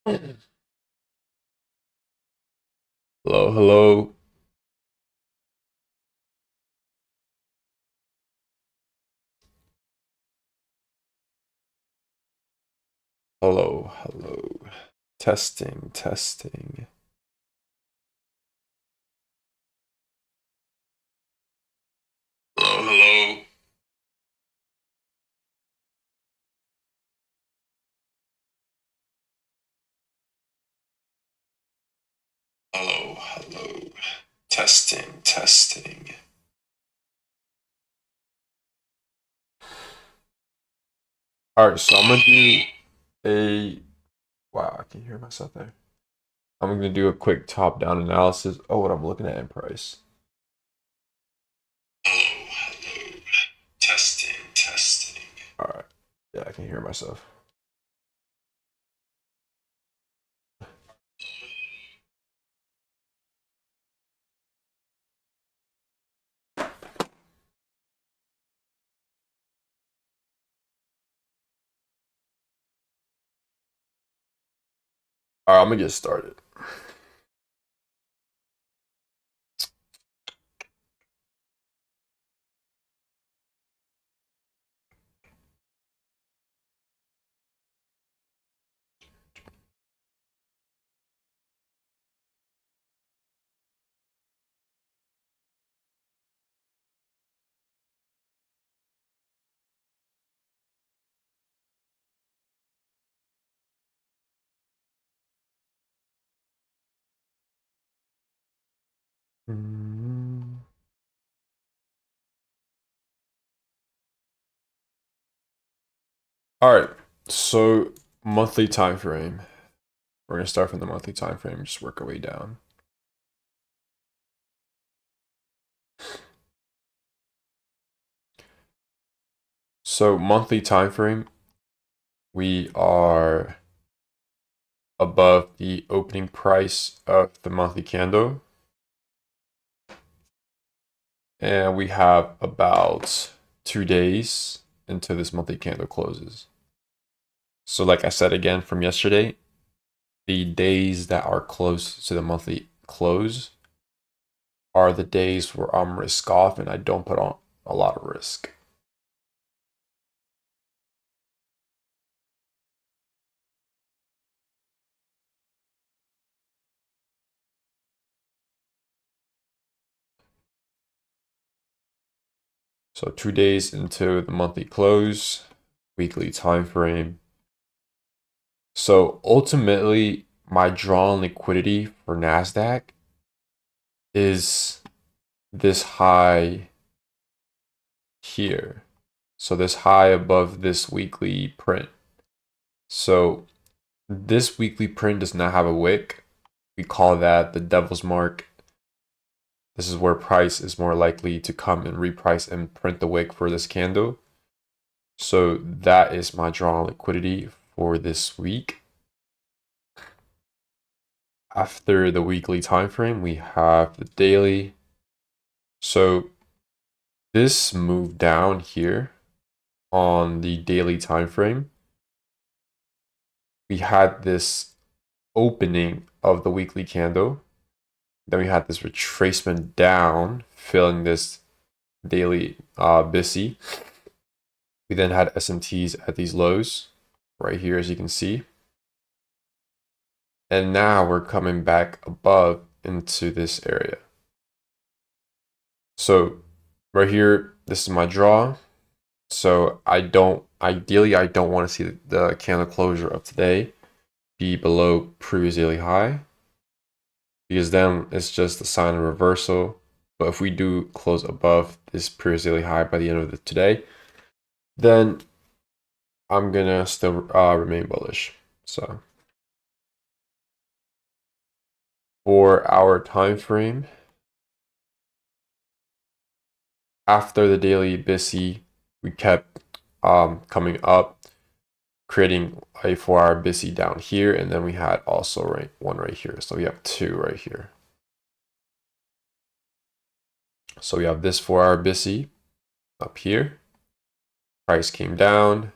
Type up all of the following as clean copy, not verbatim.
Hello, hello. Hello, hello. Testing, testing. Hello, hello. Hello, hello. Testing, testing. All right, so I'm gonna do a wow, I can hear myself there. I'm gonna do a quick top-down analysis. Oh, what I'm looking at in price. Hello, hello. Testing, testing. All right. Yeah, I can hear myself. All right, I'm gonna get started. Mm. All right, so monthly time frame. We're gonna start from the monthly time frame, just work our way down. So monthly time frame, we are above the opening price of the monthly candle. And we have about 2 days until this monthly candle closes. So like I said again from yesterday, the days that are close to the monthly close are the days where I'm risk off and I don't put on a lot of risk. So 2 days into the monthly close, weekly time frame. So ultimately, my drawn liquidity for NASDAQ is this high here. So this high above this weekly print. So this weekly print does not have a wick. We call that the devil's mark. This is where price is more likely to come and reprice and print the wick for this candle. So that is my drawn liquidity for this week. After the weekly time frame, we have the daily. So this move down here on the daily time frame, we had this opening of the weekly candle. Then we had this retracement down, filling this daily BISI. We then had SMTs at these lows right here, as you can see. And now we're coming back above into this area. So right here, this is my draw. So ideally, I don't want to see the candle closure of today be below previous daily high, because then it's just a sign of reversal. But if we do close above this previous daily high by the end of today, then I'm gonna still remain bullish. So for our time frame, after the daily BISI, we kept coming up, creating a 4-hour BISI down here, and then we had also one right here. So we have two right here. So we have this 4-hour BISI up here. Price came down,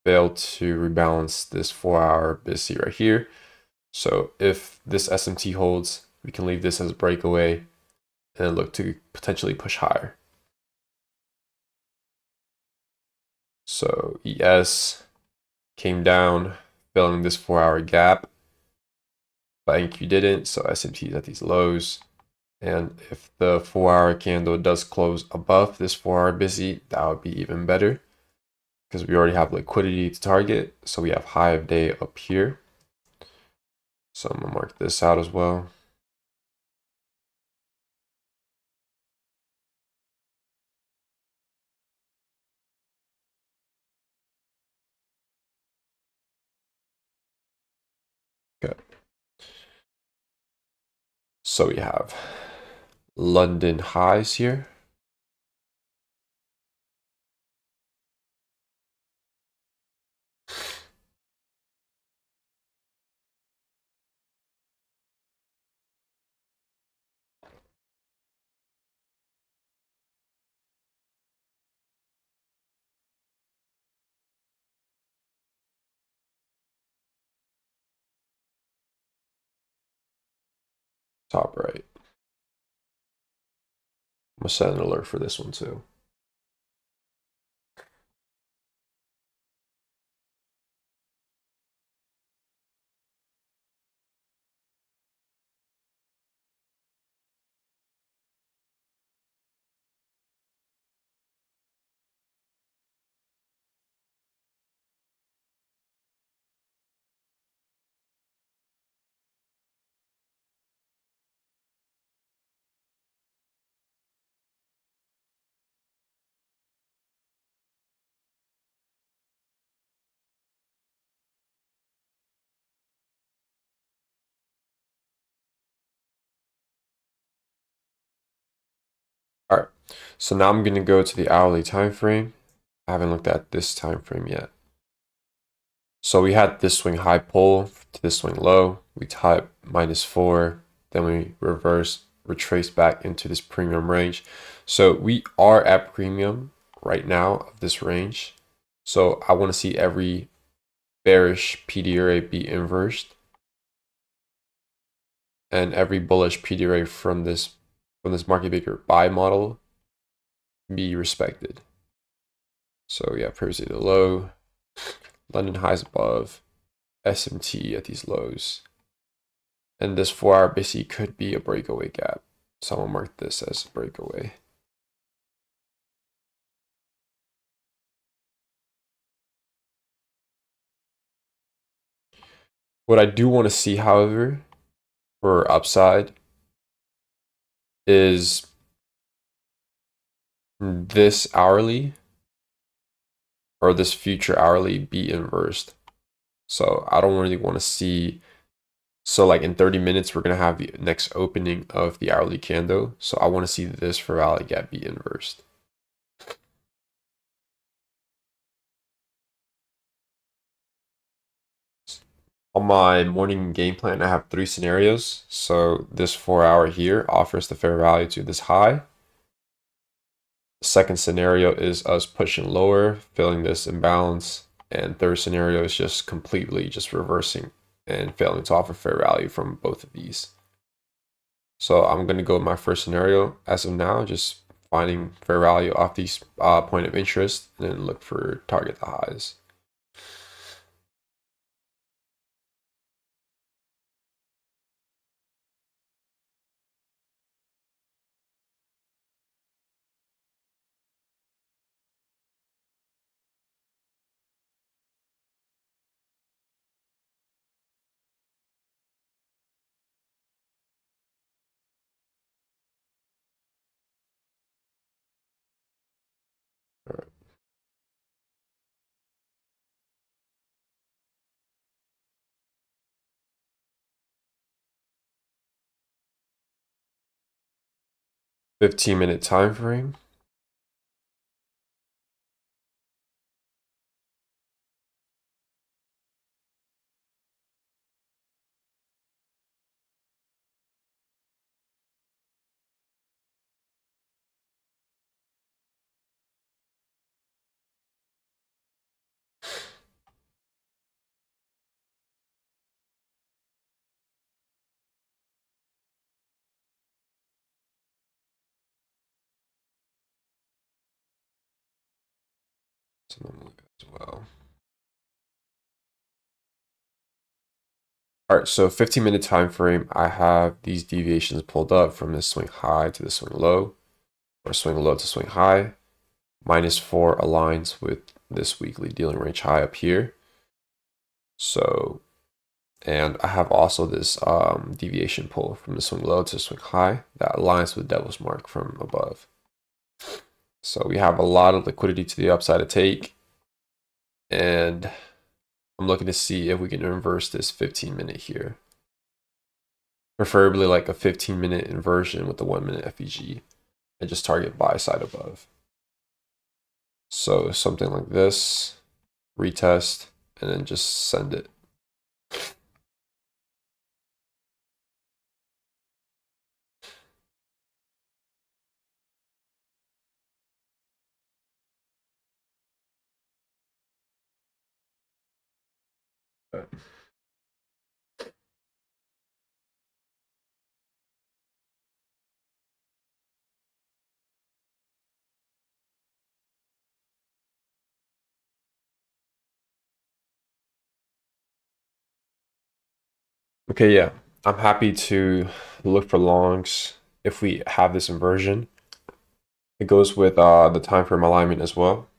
failed to rebalance this 4-hour BISI right here. So if this SMT holds, we can leave this as a breakaway and then look to potentially push higher. So ES came down, filling this 4-hour gap, but NQ didn't, so SMT is at these lows. And if the 4-hour candle does close above this 4-hour busy, that would be even better because we already have liquidity to target. So we have high of day up here. So I'm gonna mark this out as well. Okay. So we have London highs here. Top right. I'm gonna set an alert for this one too. All right, so now I'm gonna go to the hourly time frame. I haven't looked at this time frame yet. So we had this swing high pull to this swing low. We type -4, then we retrace back into this premium range. So we are at premium right now of this range. So I want to see every bearish PDRA be inversed and every bullish PDRA from this market maker buy model be respected. So yeah, previously the low, London highs above, SMT at these lows. And this 4-hour basically could be a breakaway gap. So I'm gonna mark this as a breakaway. What I do want to see, however, for upside is this hourly or this future hourly be inversed. So I don't really want to see, so like in 30 minutes, we're going to have the next opening of the hourly candle. So I want to see this for value gap be inversed. On my morning game plan, I have 3 scenarios. So this 4-hour here offers the fair value to this high. The second scenario is us pushing lower, filling this imbalance. And third scenario is just completely just reversing and failing to offer fair value from both of these. So I'm going to go with my first scenario as of now, just finding fair value off these point of interest and then look for target the highs. All right. $15-minute time frame. So I'm gonna move it as well. All right, so 15-minute time frame, I have these deviations pulled up from the swing high to the swing low, or swing low to swing high. -4 aligns with this weekly dealing range high up here. So, and I have also this deviation pull from the swing low to swing high that aligns with devil's mark from above. So we have a lot of liquidity to the upside to take. And I'm looking to see if we can reverse this 15-minute here. Preferably like a 15-minute inversion with the 1-minute FEG and just target buy side above. So something like this, retest, and then just send it. Okay, yeah, I'm happy to look for longs if we have this inversion. It goes with the time frame alignment as well.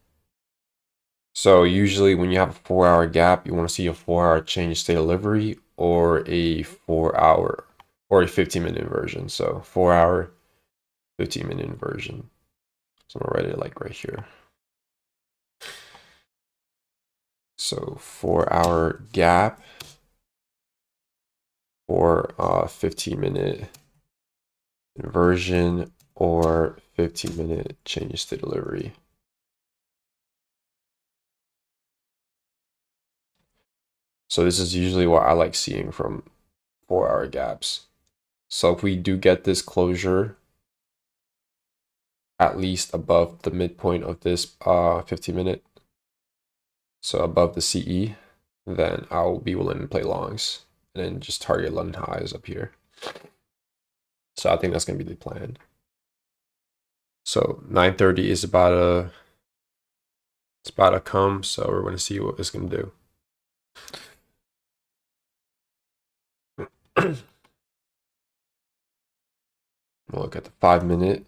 So usually when you have a 4-hour gap, you want to see a 4-hour change state delivery or a 4-hour or a 15-minute inversion. So 4-hour, 15-minute inversion. So I'm gonna write it like right here. So 4-hour gap or 15-minute inversion or 15-minute change to delivery. So this is usually what I like seeing from 4-hour gaps. So if we do get this closure at least above the midpoint of this 15-minute, so above the CE, then I'll be willing to play longs and then just target London highs up here. So I think that's going to be the plan. So 9:30 is about to come, so we're going to see what it's going to do. We'll look at the 5-minute.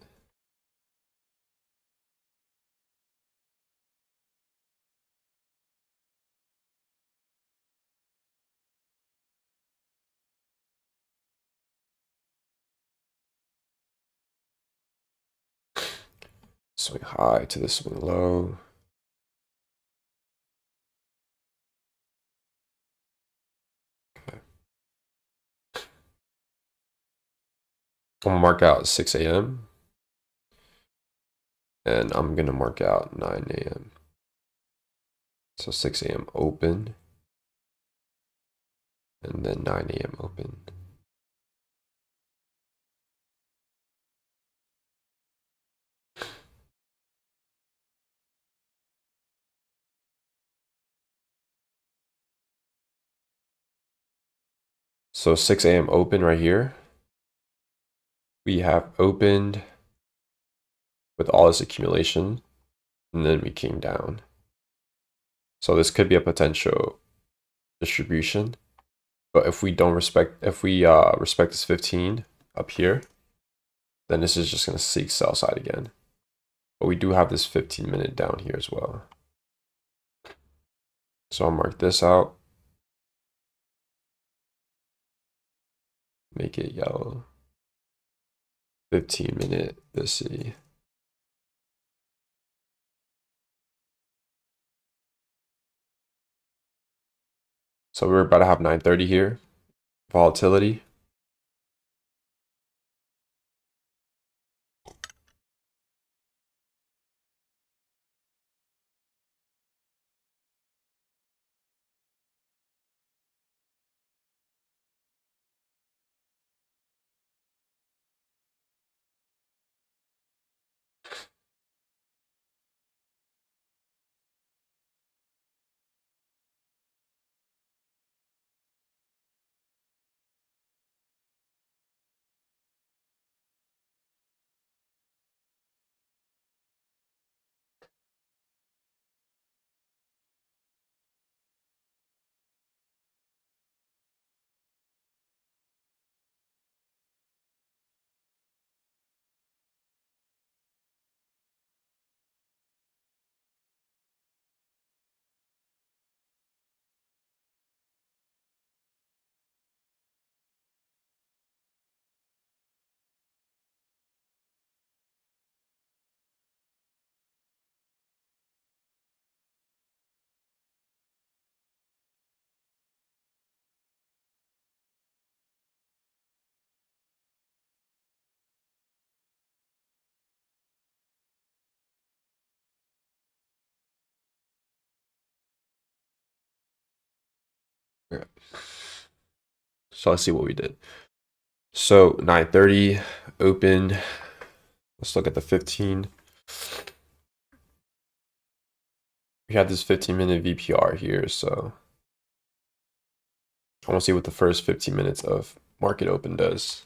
Swing high to the swing low. Okay. I'm gonna mark out 6 a.m. and I'm gonna mark out 9 a.m. So 6 a.m. open and then 9 a.m. open. So 6 a.m. open right here. We have opened with all this accumulation and then we came down. So this could be a potential distribution. But if we respect this 15 up here, then this is just going to seek sell side again. But we do have this 15-minute down here as well. So I'll mark this out. Make it yellow. 15-minute, let's see. So we're about to have 9:30 here. Volatility. Okay. So let's see what we did. So 9:30 open. Let's look at the 15. We have this 15-minute VPR here, so I want to see what the first 15 minutes of market open does.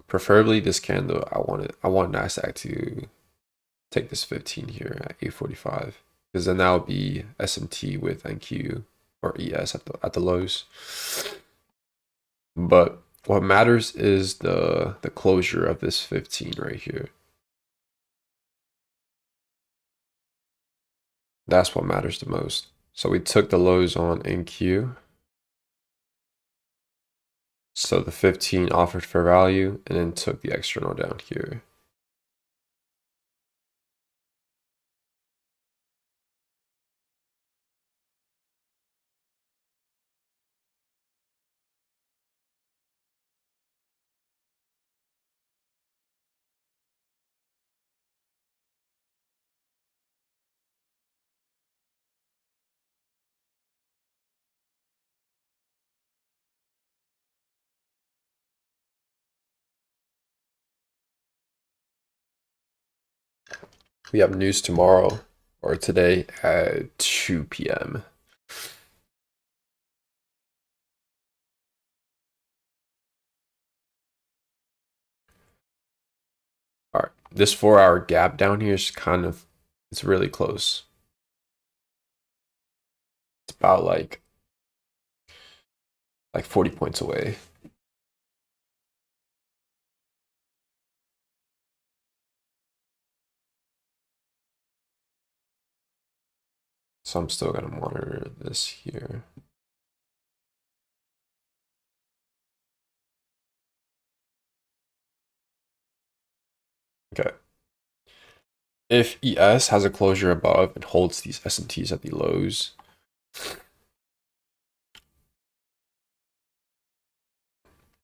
Preferably this candle, I want NASDAQ to take this 15 here at 8:45, because then that would be SMT with NQ or ES at the lows. But what matters is the closure of this 15 right here. That's what matters the most. So we took the lows on NQ. So the 15 offered fair value and then took the external down here. We have news tomorrow or today at 2 p.m. All right, this 4-hour gap down here is it's really close. It's about like 40 points away. So I'm still gonna monitor this here. Okay. If ES has a closure above and holds these S&Ts at the lows,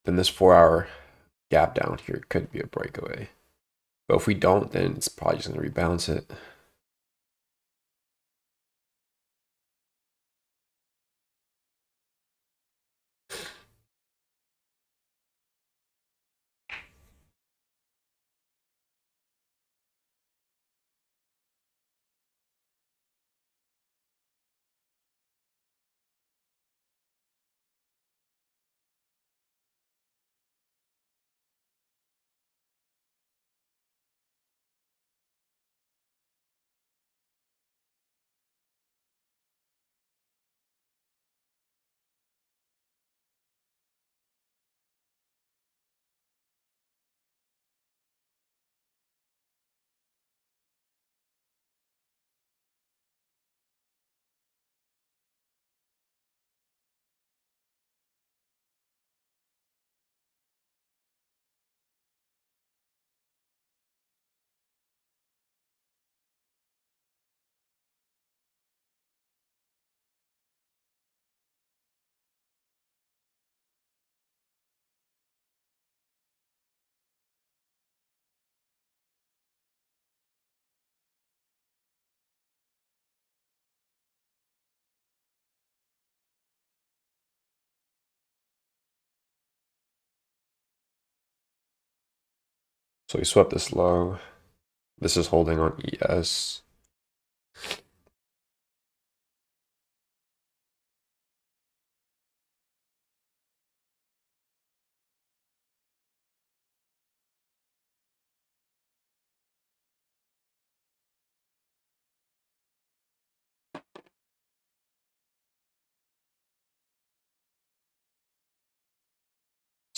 then this 4-hour gap down here could be a breakaway. But if we don't, then it's probably just gonna rebalance it. So we swept this low. This is holding on ES.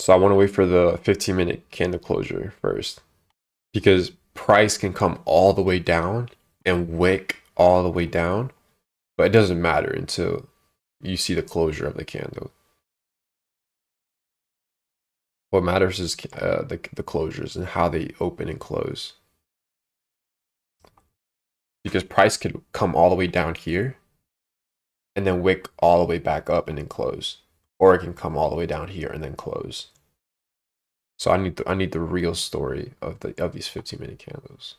So I want to wait for the 15-minute candle closure first, because price can come all the way down and wick all the way down, but it doesn't matter until you see the closure of the candle. What matters is the closures and how they open and close. Because price could come all the way down here and then wick all the way back up and then close. Or it can come all the way down here and then close. So I need the real story of these 15-minute candles.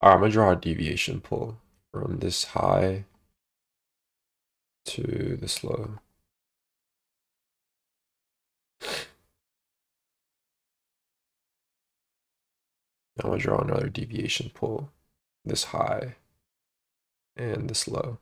All right, I'm gonna draw a deviation pull from this high to this low. I'm gonna draw another deviation pull, this high and this low.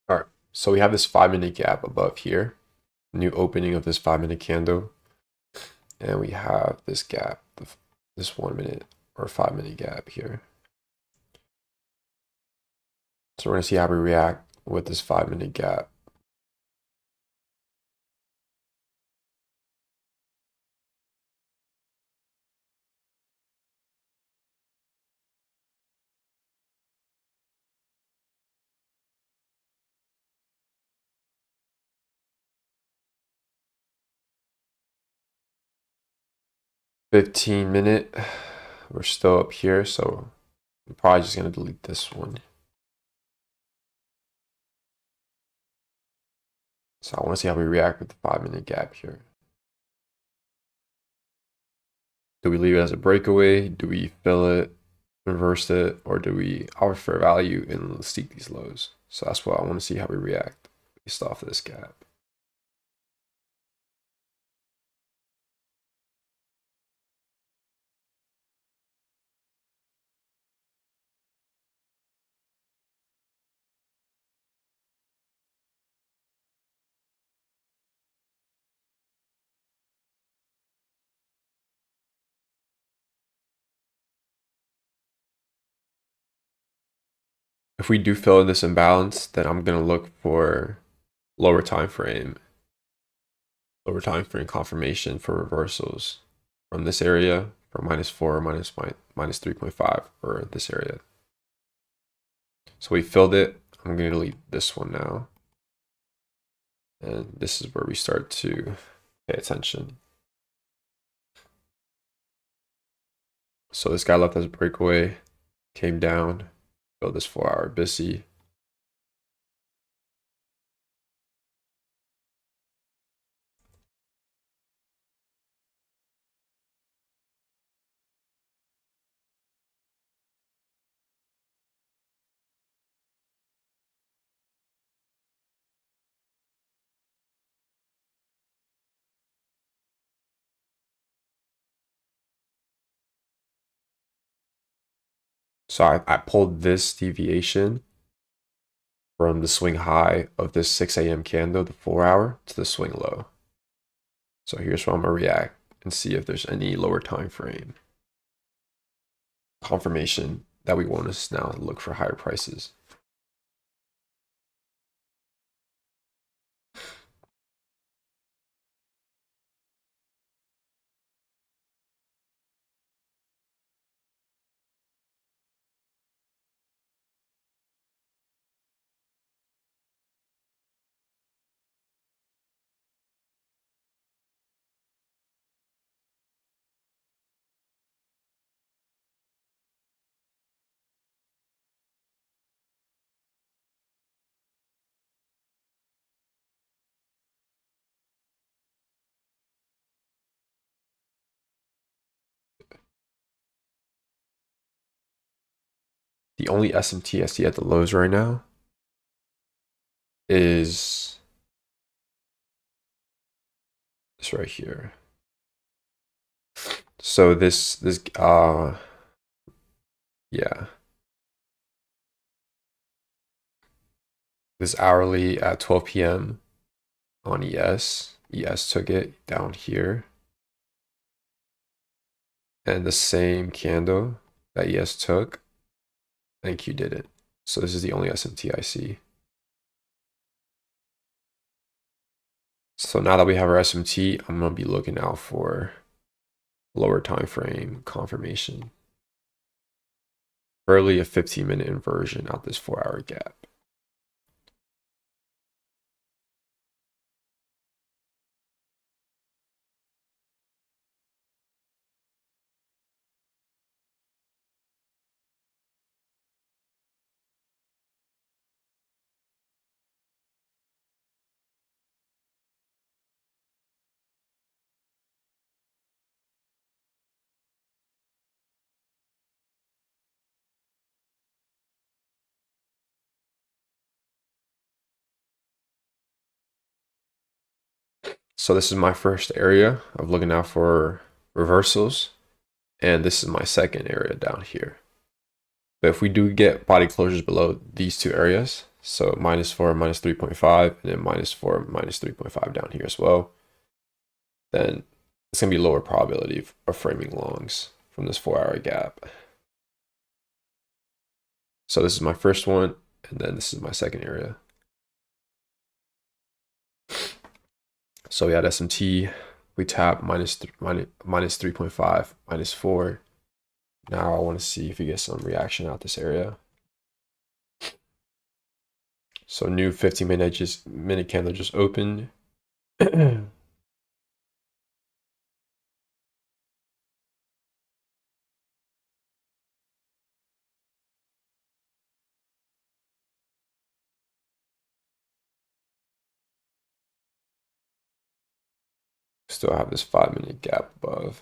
All right, so we have this 5-minute gap above here, new opening of this 5-minute candle, and we have this gap, this 1 minute or 5-minute gap here. So we're gonna see how we react with this 5-minute gap. $15-minute, we're still up here, so I'm probably just gonna delete this one. So I want to see how we react with the 5-minute gap here. Do we leave it as a breakaway? Do we fill it, reverse it, or do we our fair value and seek these lows? So that's what I want to see how we react based off of this gap. If we do fill this imbalance, then I'm gonna look for lower time frame confirmation for reversals from this area from -4 minus 3.5 for this area. So we filled it. I'm going to delete this one now. And this is where we start to pay attention. So this guy left as a breakaway, came down, filled this 4-hour BISI. So I pulled this deviation from the swing high of this 6 a.m. candle, the 4-hour, to the swing low. So here's where I'm gonna react and see if there's any lower time frame confirmation that we want us now to look for higher prices. The only SMT I see at the lows right now is this right here. So this yeah, this hourly at 12 p.m. on ES. ES took it down here. And the same candle that ES took, NQ did it. So this is the only SMT I see. So now that we have our SMT, I'm gonna be looking out for lower time frame confirmation. Early a 15-minute inversion out this 4-hour gap. So this is my first area of looking out for reversals. And this is my second area down here. But if we do get body closures below these two areas, so -4, -3.5, and then -4, -3.5 down here as well, then it's going to be lower probability of framing longs from this 4-hour gap. So this is my first one, and then this is my second area. So we had SMT, we tap -3.5, -4. Now I want to see if we get some reaction out this area. So new 15-minute candle just opened. Still have this 5-minute gap above.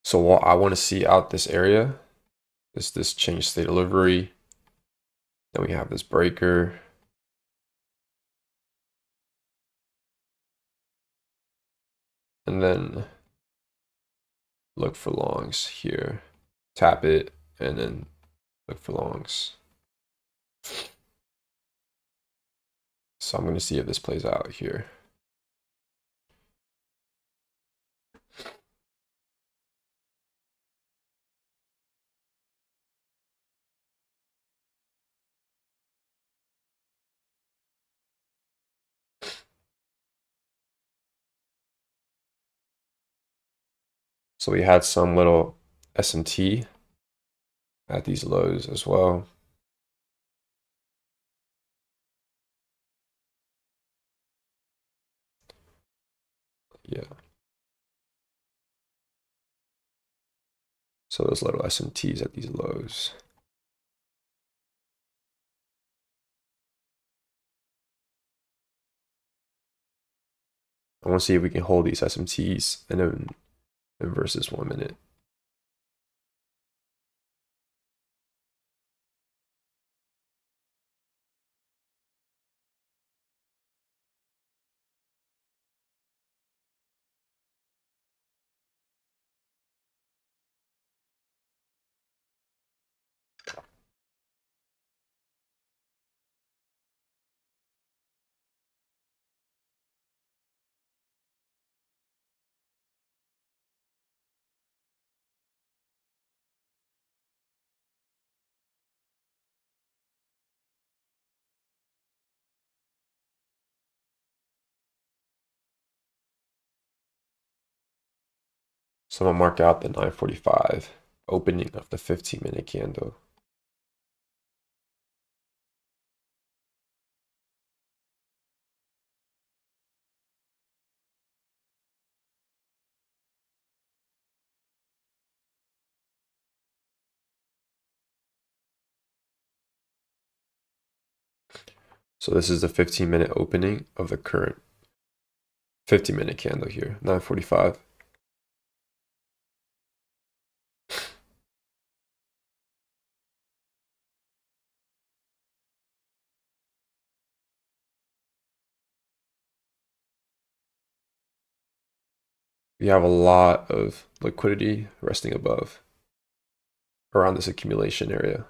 So what I want to see out this area is this change state delivery. Then we have this breaker. And then look for longs here. Tap it and then look for longs. So I'm going to see if this plays out here. So we had some little SMT at these lows as well. Yeah. So those little SMTs at these lows. I want to see if we can hold these SMTs and then versus 1 minute. So I'm gonna mark out the 9:45 opening of the 15-minute candle. So this is the 15-minute opening of the current 50-minute candle here, 9:45. We have a lot of liquidity resting above around this accumulation area.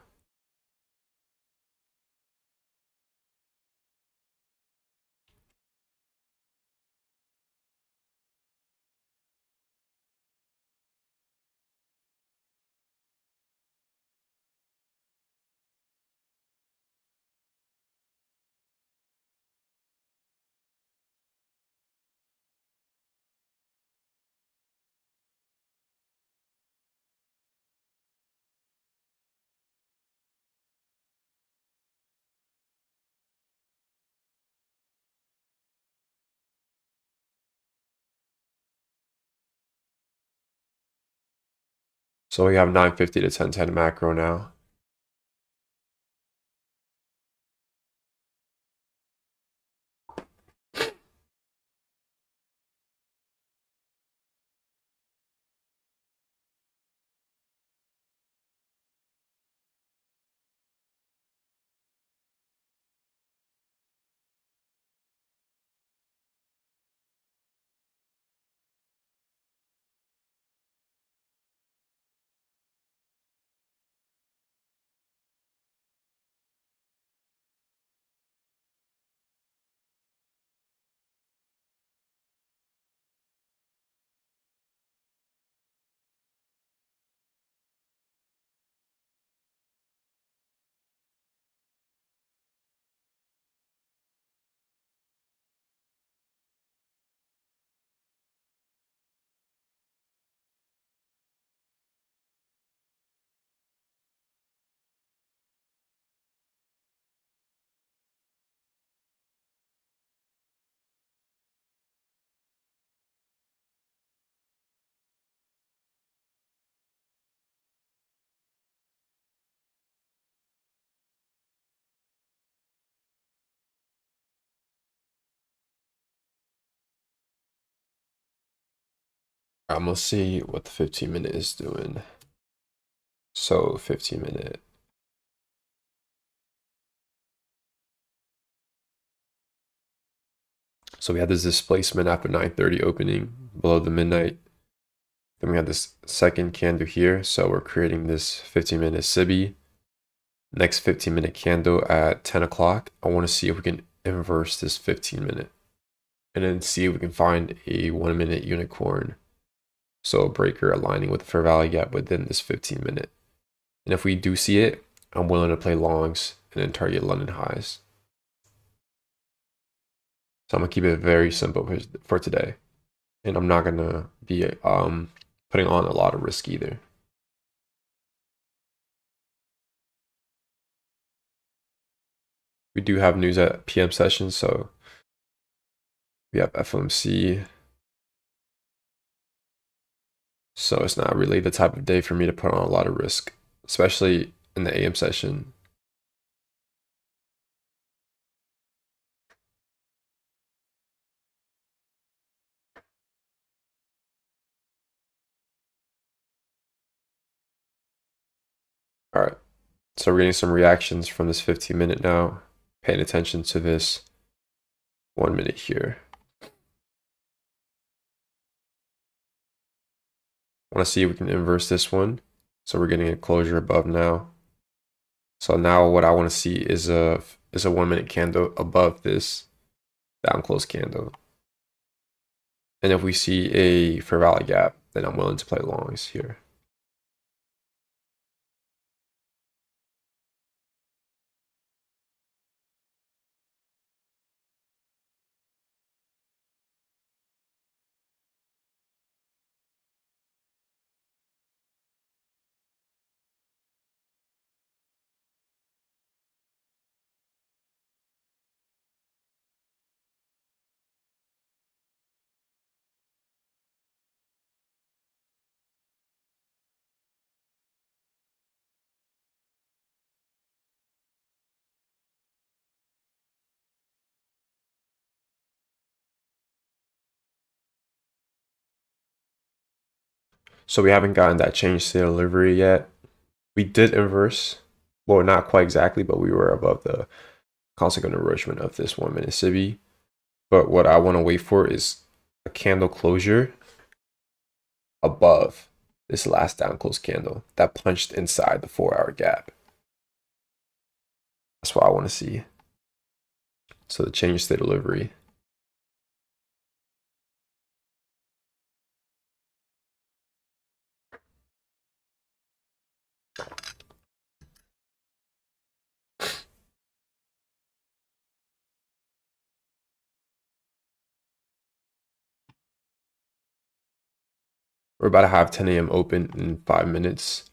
So we have 950 to 1010 macro now. I'm gonna see what the 15-minute is doing. So 15-minute. So we had this displacement after 9:30 opening below the midnight. Then we had this second candle here. So we're creating this 15-minute SIBI. Next 15-minute candle at 10 o'clock. I want to see if we can inverse this 15-minute and then see if we can find a 1-minute unicorn. So a breaker aligning with the fair value gap within this 15-minute. And if we do see it, I'm willing to play longs and then target London highs. So I'm gonna keep it very simple for today. And I'm not gonna be putting on a lot of risk either. We do have news at PM sessions, so we have FOMC. So it's not really the type of day for me to put on a lot of risk, especially in the AM session. All right, so we're getting some reactions from this 15-minute now. Paying attention to this 1-minute here. I want to see if we can inverse this one. So we're getting a closure above now. So now what I want to see is a 1-minute candle above this down close candle. And if we see a fair value gap, then I'm willing to play longs here. So we haven't gotten that change to delivery yet. We did inverse. Well, not quite exactly, but we were above the consequent enrichment of this 1-minute SIBI. But what I want to wait for is a candle closure above this last down close candle that punched inside the 4-hour gap. That's what I want to see. So the change to delivery. We're about to have 10 a.m. open in 5 minutes.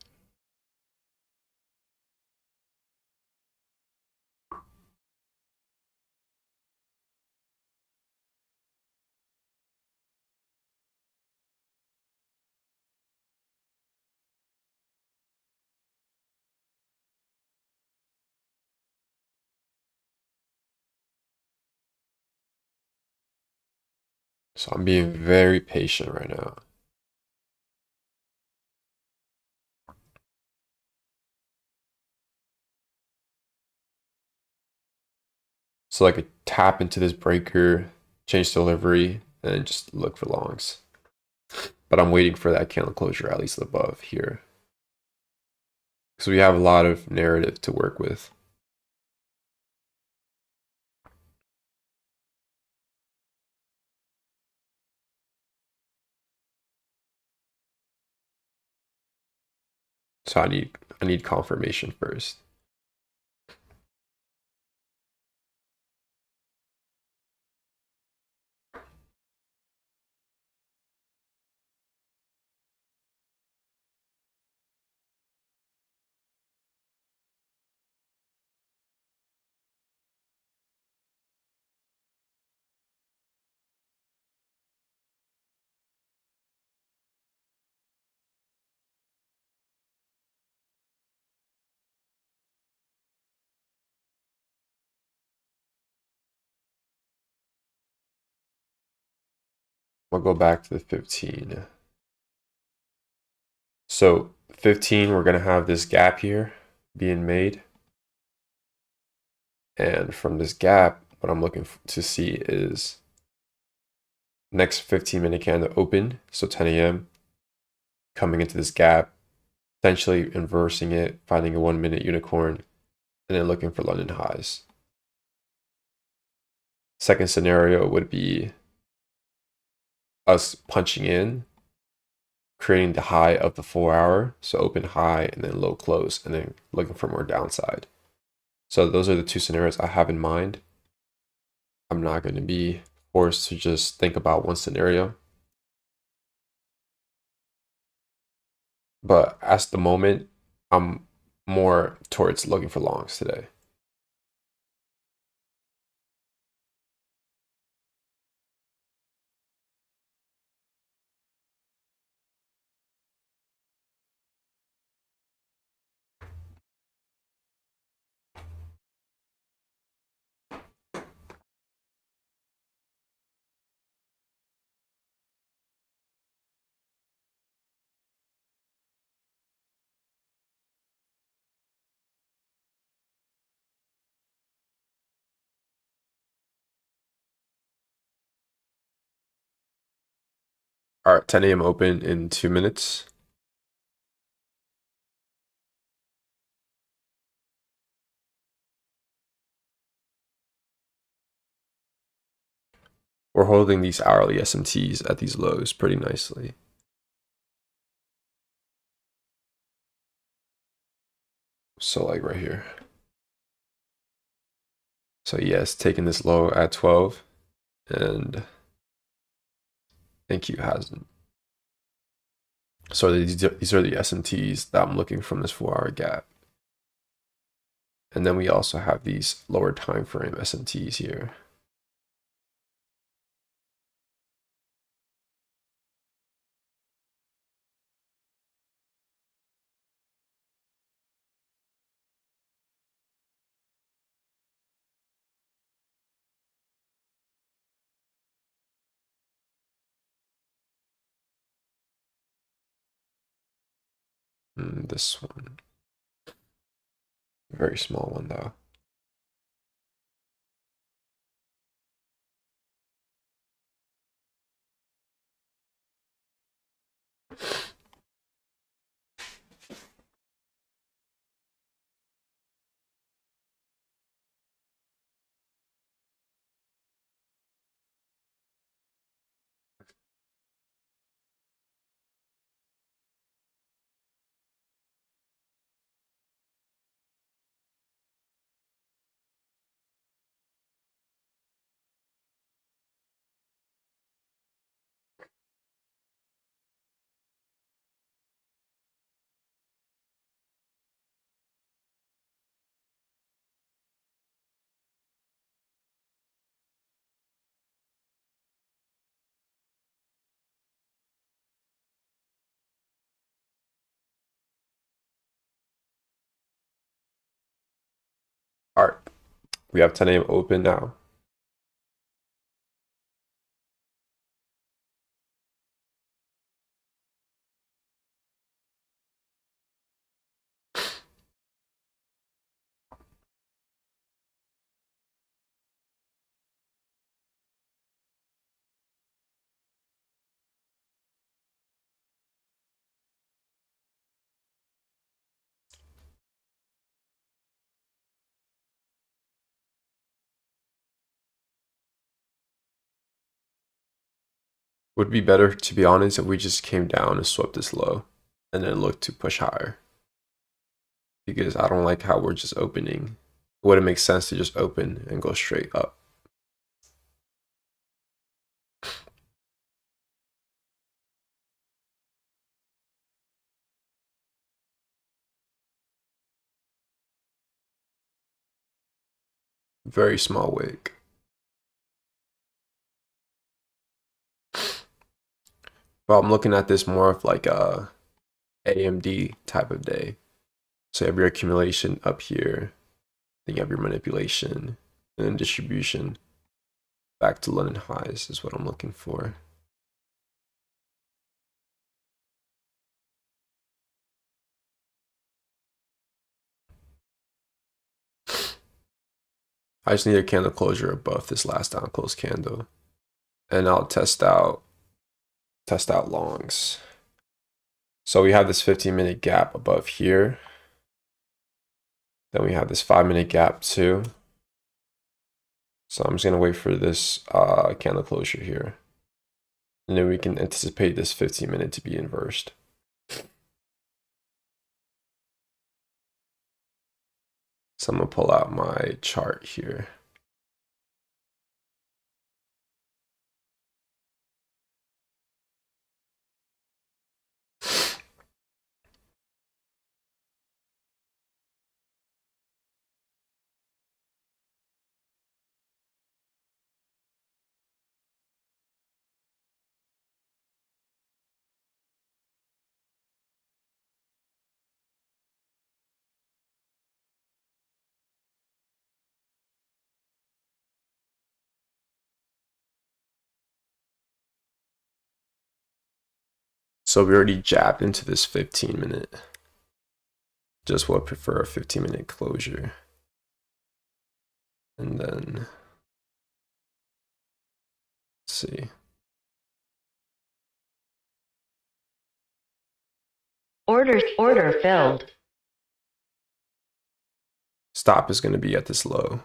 So I'm being very patient right now. So like a tap into this breaker, change delivery, and just look for longs. But I'm waiting for that candle closure at least above here. Because we have a lot of narrative to work with. So I need confirmation first. We'll go back to the 15. So 15, we're going to have this gap here being made. And from this gap, what I'm looking to see is next 15-minute candle open, so 10 a.m., coming into this gap, potentially inversing it, finding a 1-minute unicorn, and then looking for London highs. Second scenario would be us punching in, creating the high of the 4-hour, so open high and then low close, and then looking for more downside. So those are the two scenarios I have in mind. I'm not going to be forced to just think about one scenario. But at the moment, I'm more towards looking for longs today. All right, 10 a.m. open in 2 minutes. We're holding these hourly SMTs at these lows pretty nicely. So like right here. So yes, taking this low at 12, and thank you hasn't. So these are the SMTs that I'm looking from this 4-hour gap. And then we also have these lower time frame SMTs here. And this one, very small one though. All right, we have 10 a.m. open now. Would be better, to be honest, if we just came down and swept this low and then looked to push higher. Because I don't like how we're just opening. It wouldn't make sense to just open and go straight up. Very small wick. But I'm looking at this more of like a AMD type of day. So you have your accumulation up here, then you have your manipulation, and then distribution back to London highs is what I'm looking for. I just need a candle closure above this last down close candle. And I'll test out longs. So we have this 15-minute gap above here. Then we have this 5-minute gap too. So I'm just gonna wait for this candle closure here. And then we can anticipate this 15-minute to be inversed. So I'm gonna pull out my chart here. So we already jabbed into this 15-minute. Just would prefer a 15-minute closure. And then, let's see. Order filled. Stop is going to be at this low.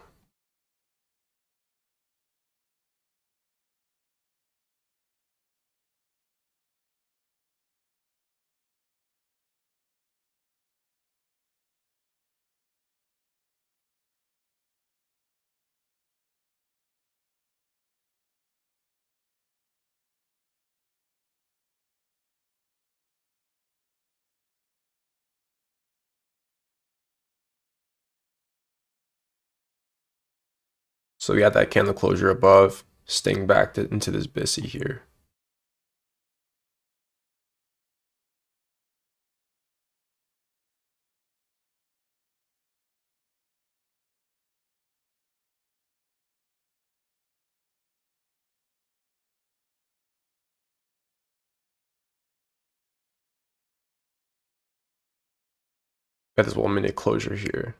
So we got that candle closure above, staying back into this BISI here. Got this 1-minute closure here.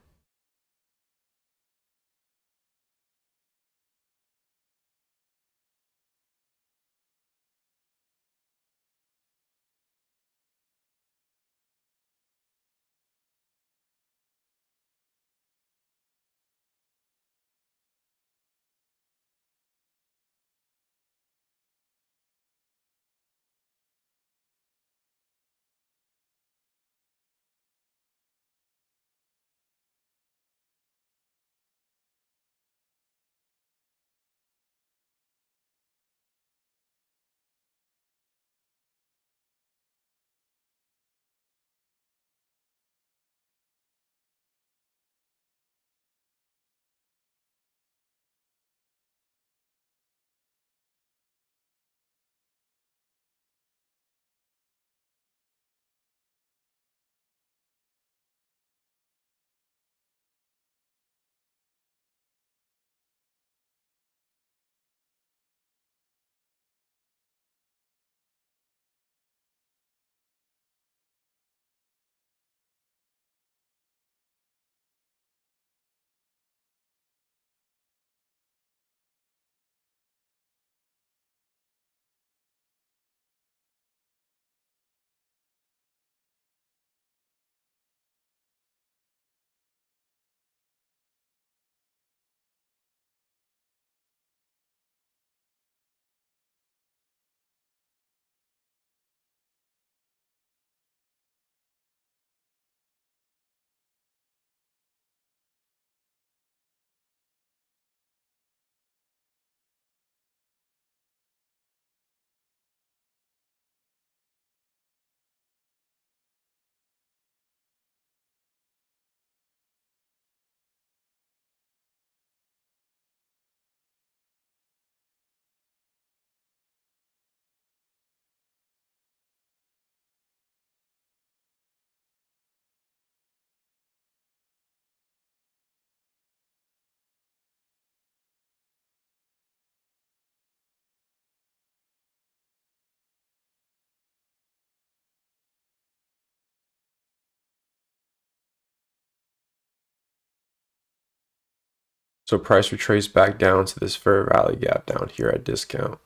So price retraced back down to this fair value gap down here at discount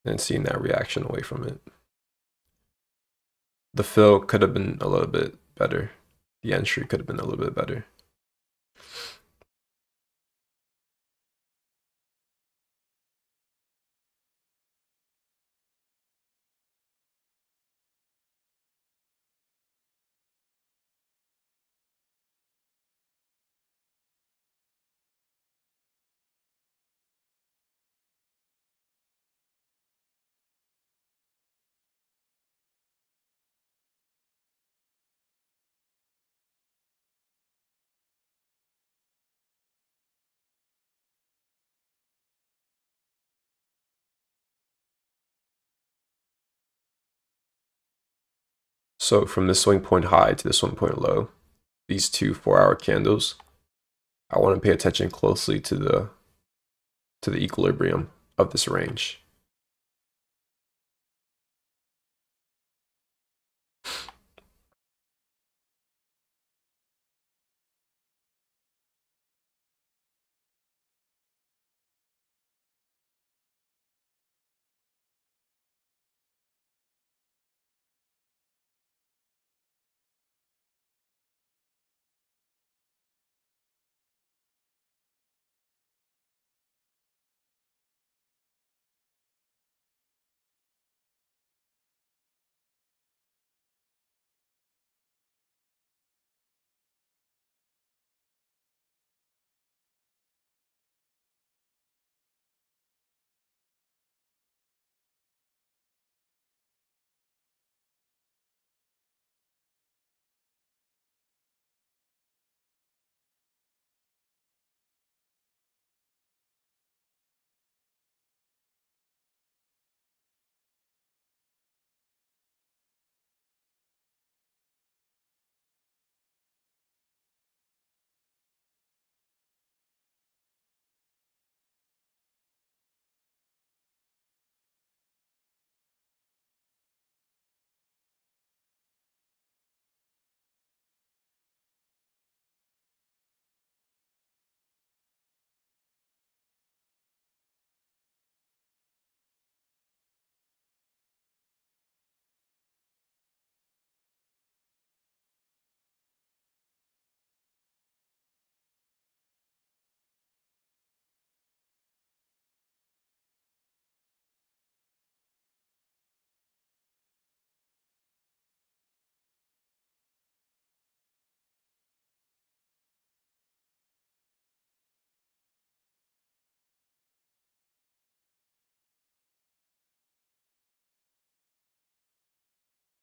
and seeing that reaction away from it. The fill could have been a little bit better. The entry could have been a little bit better. So from this swing point high to the swing point low, these two 4-hour candles, I want to pay attention closely to the equilibrium of this range.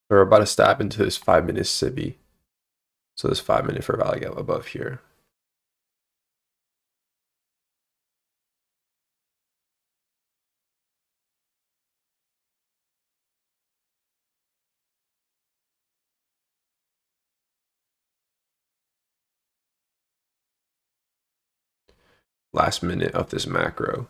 We're about to stab into this 5-minute SIBI. So this 5-minute fair value gap above here. Last minute of this macro.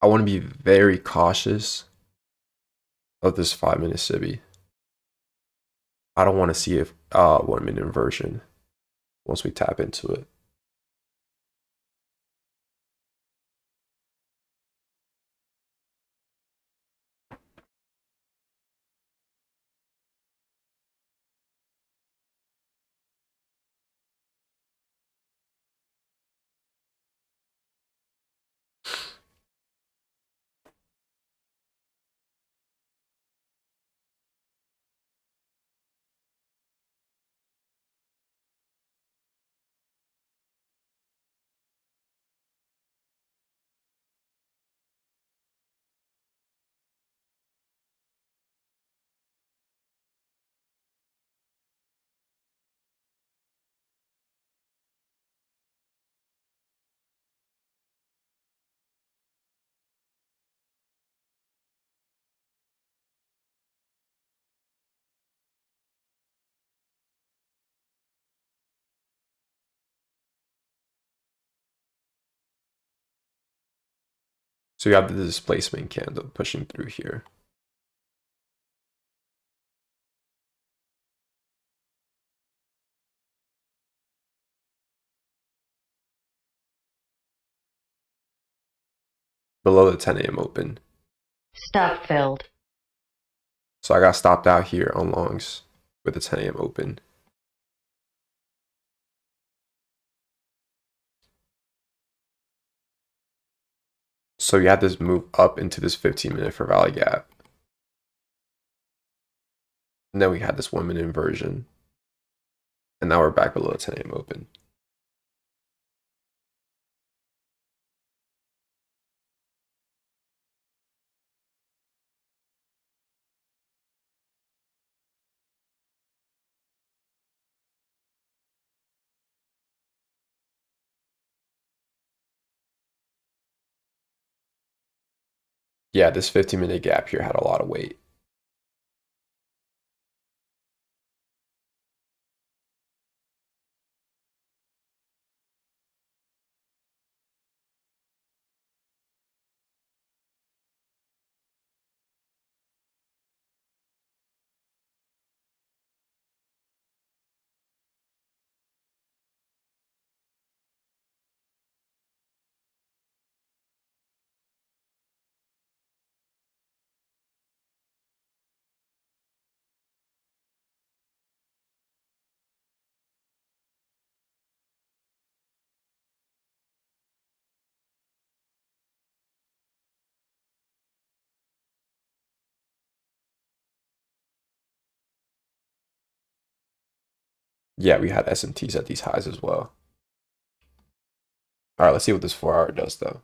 I want to be very cautious of this 5-minute SIBI. I don't want to see a 1-minute inversion once we tap into it. So you have the displacement candle pushing through here. Below the 10 a.m. open. Stop filled. So I got stopped out here on longs with the 10 a.m. open. So you had this move up into this 15-minute fair value gap. And then we had this 1 minute inversion. And now we're back below the 10 a.m. open. Yeah, this 15-minute gap here had a lot of weight. Yeah, we had SMTs at these highs as well. All right, let's see what this 4-hour does though.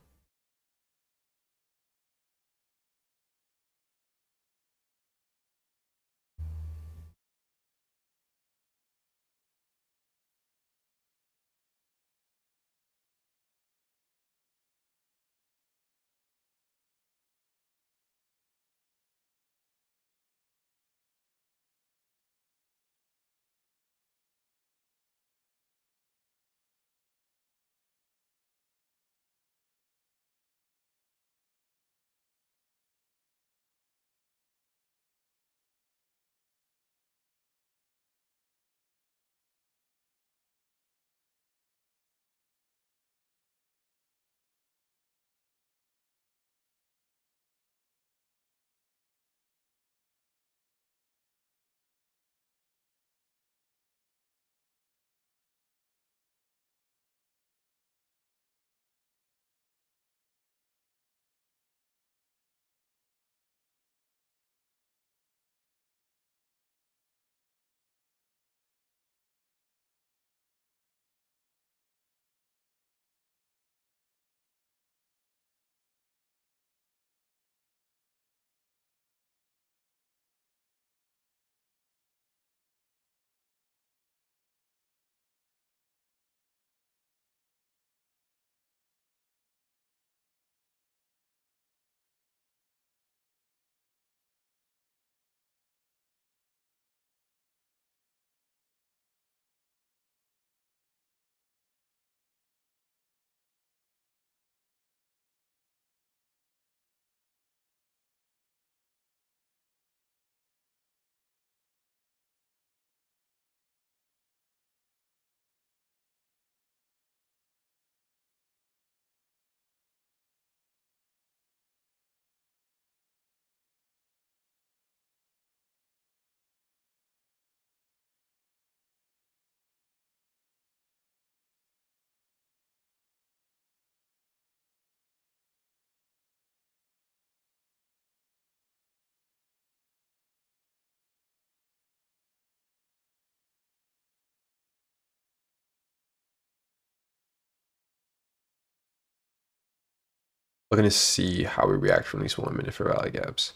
Looking to see how we react from these 1 minute fair value gaps.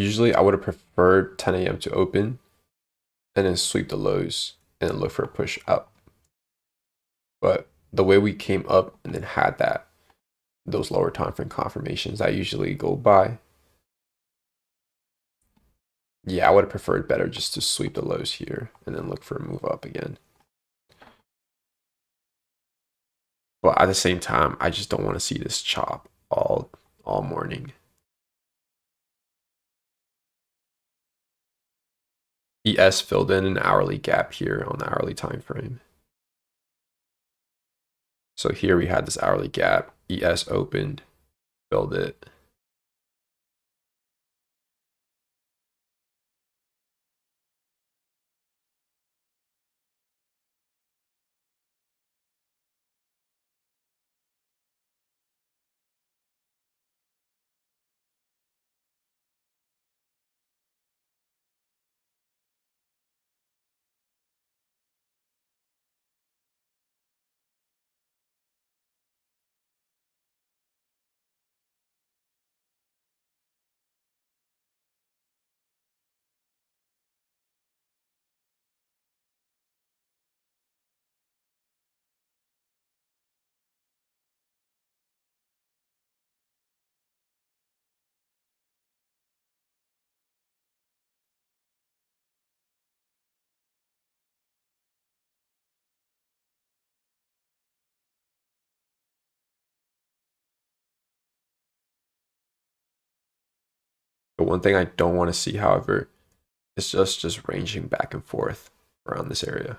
Usually I would have preferred 10 a.m. to open and then sweep the lows and then look for a push up. But the way we came up and then had those lower time frame confirmations, I usually go by. Yeah, I would have preferred better just to sweep the lows here and then look for a move up again. But at the same time, I just don't want to see this chop all morning. ES filled in an hourly gap here on the hourly time frame. So here we had this hourly gap. ES opened, filled it. But one thing I don't want to see, however, is just ranging back and forth around this area.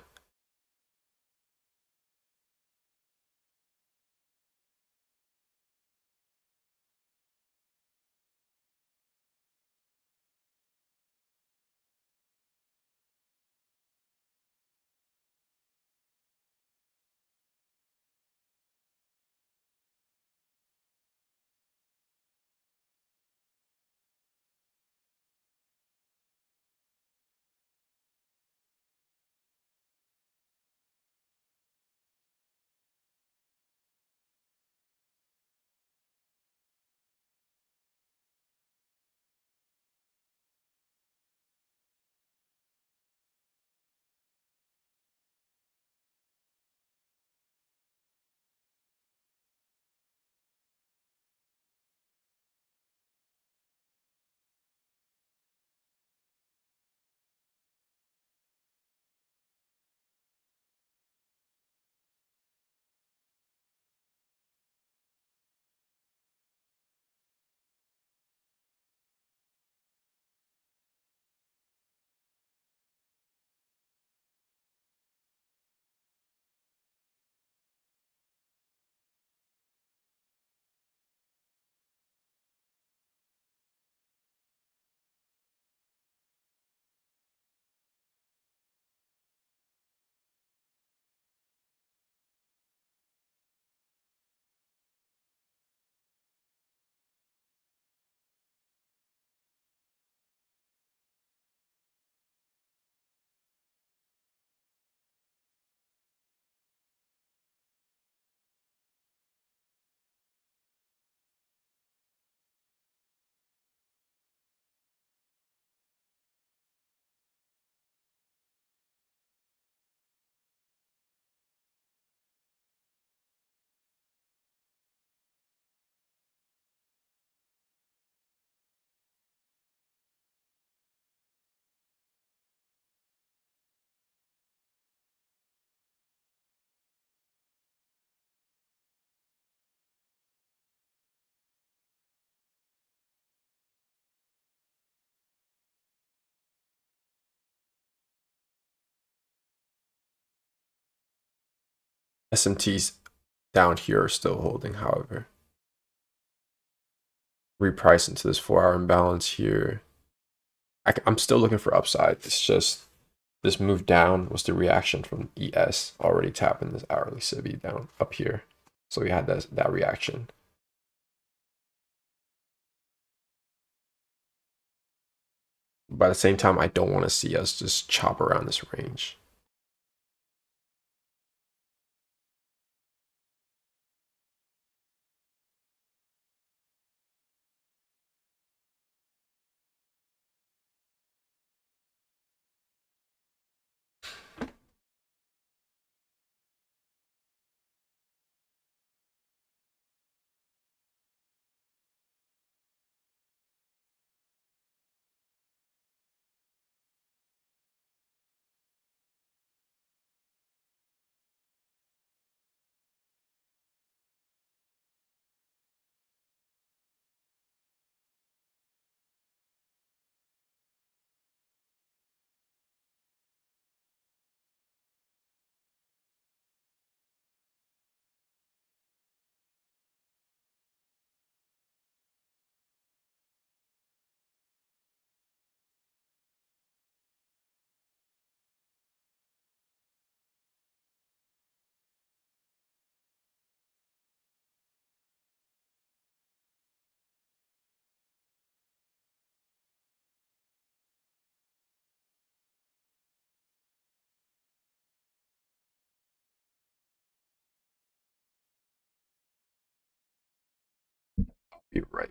SMTs down here are still holding, however. Reprice into this 4-hour imbalance here. I'm still looking for upside. It's just this move down was the reaction from ES already tapping this hourly civvy down up here. So we had that reaction. But at the same time, I don't want to see us just chop around this range. Be right.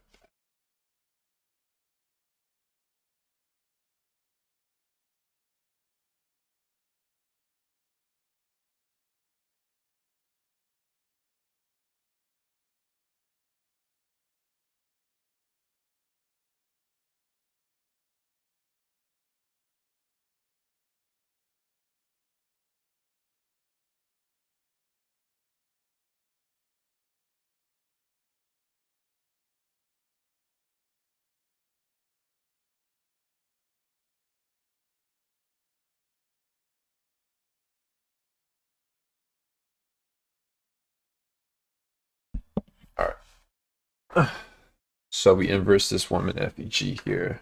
All right. So we inverse this 1 minute FEG here.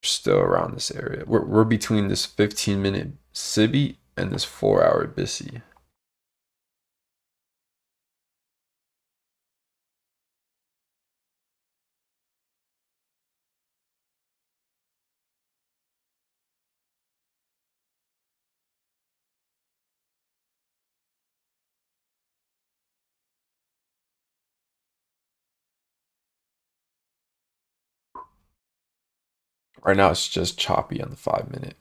Still around this area. We're between this 15-minute SIBI and this 4-hour BISI. Right now it's just choppy on the 5 minute.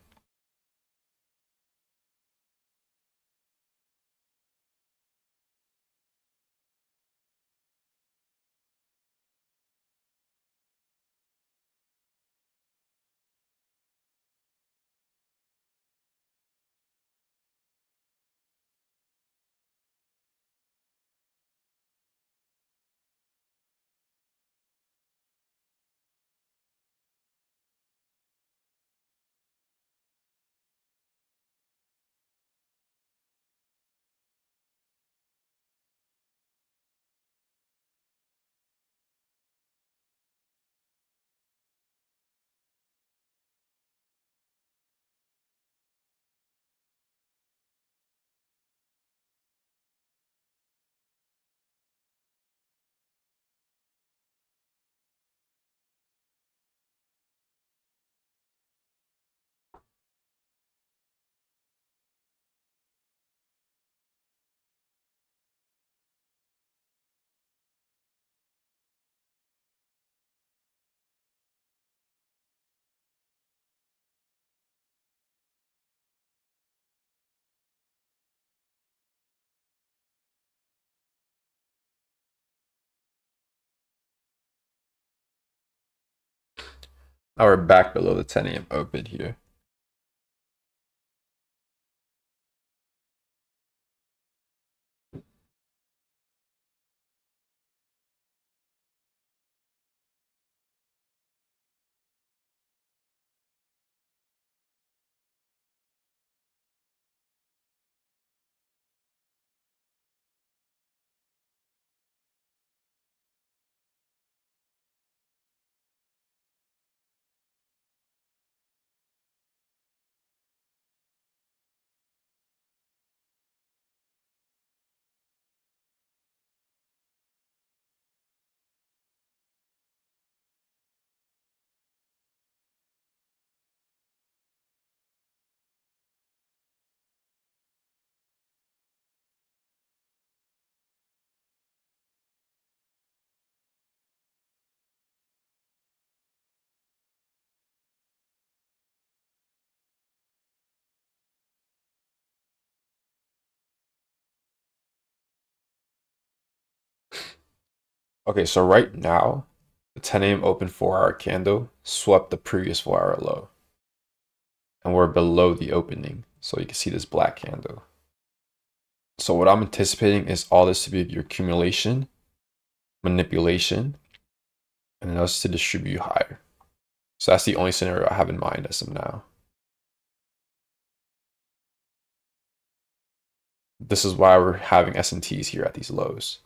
Now we're back below the 10 a.m. open here. Okay, so right now, the 10 a.m. open 4-hour candle swept the previous 4-hour low. And we're below the opening. So you can see this black candle. So what I'm anticipating is all this to be your accumulation, manipulation, and us to distribute higher. So that's the only scenario I have in mind as of now. This is why we're having S&Ts here at these lows.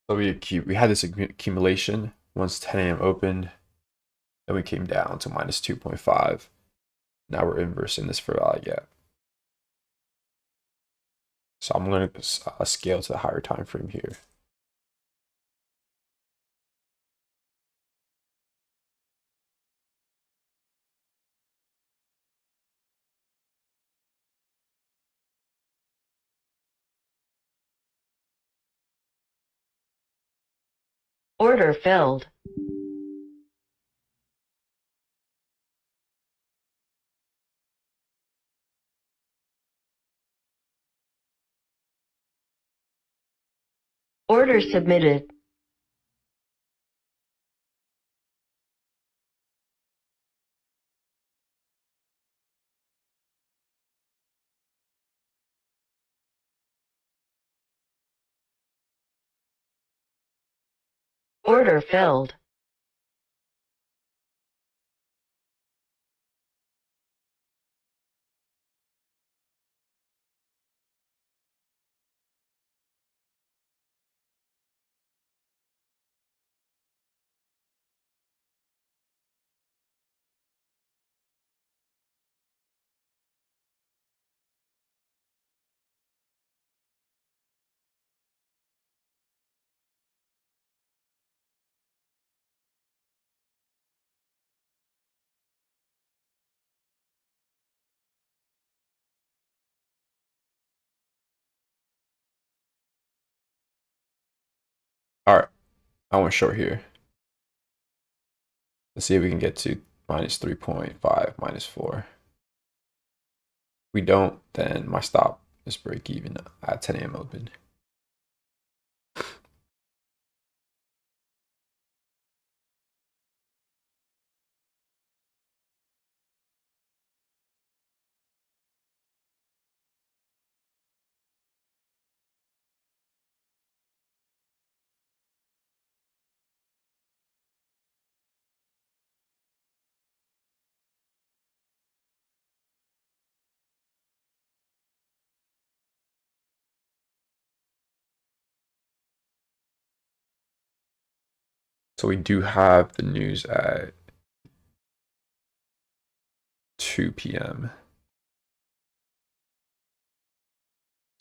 So we had this accumulation once 10 a.m. opened, then we came down to minus 2.5. Now we're inversing this fair value gap. So I'm going to scale to the higher time frame here. Order filled. Order submitted. Order filled. All right, I went short here. Let's see if we can get to minus 3.5, minus 4. If we don't, then my stop is break even at 10 a.m. open. So we do have the news at 2 p.m.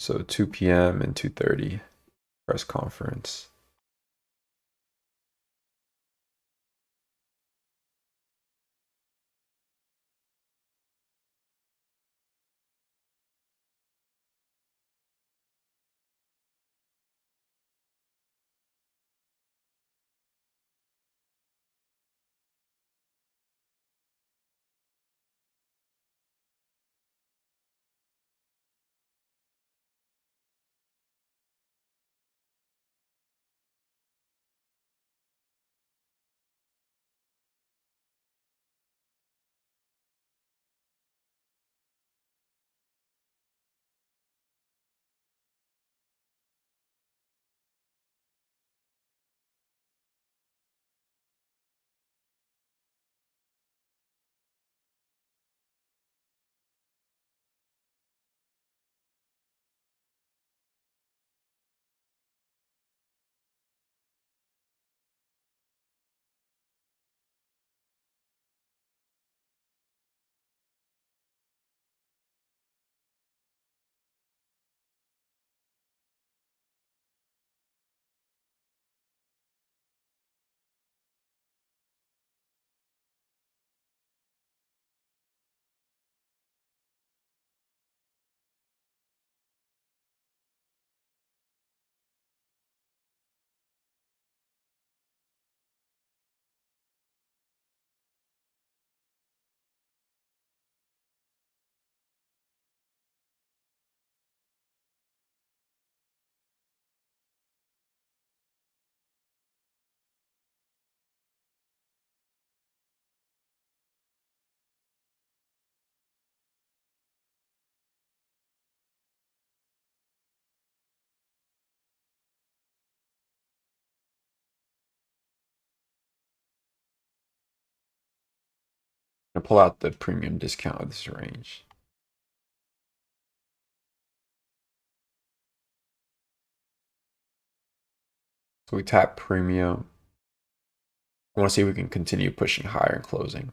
So 2 p.m. and 2:30 press conference. I'm gonna pull out the premium discount of this range. So we tap premium. I want to see if we can continue pushing higher and closing.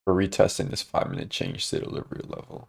We're retesting this 5-minute change to delivery level.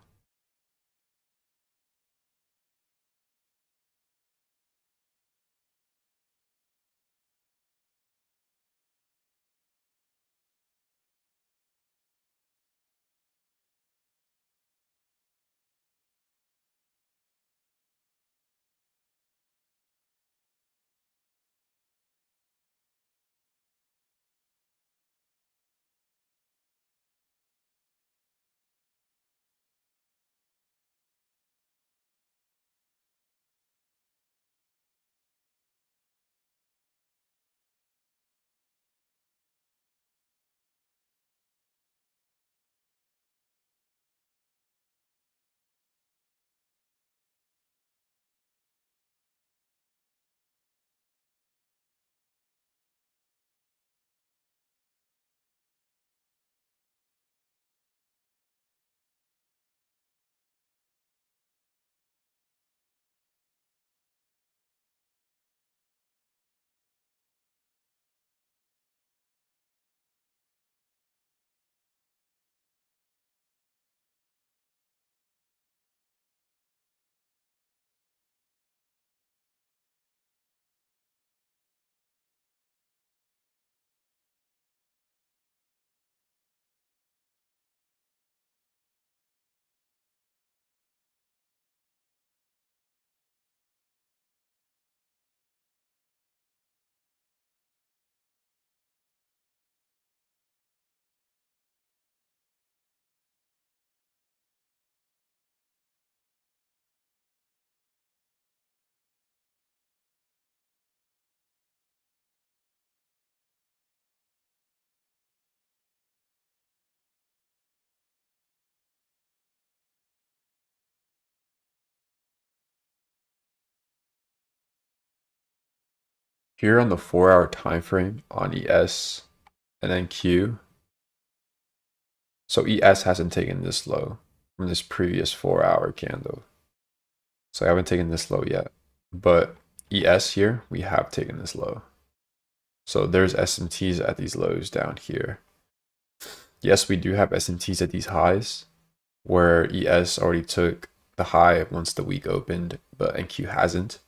Here on the 4-hour time frame on ES and then Q. So ES hasn't taken this low from this previous 4-hour candle. So I haven't taken this low yet. But ES here, we have taken this low. So there's SMTs at these lows down here. Yes, we do have SMTs at these highs where ES already took the high once the week opened, but NQ hasn't.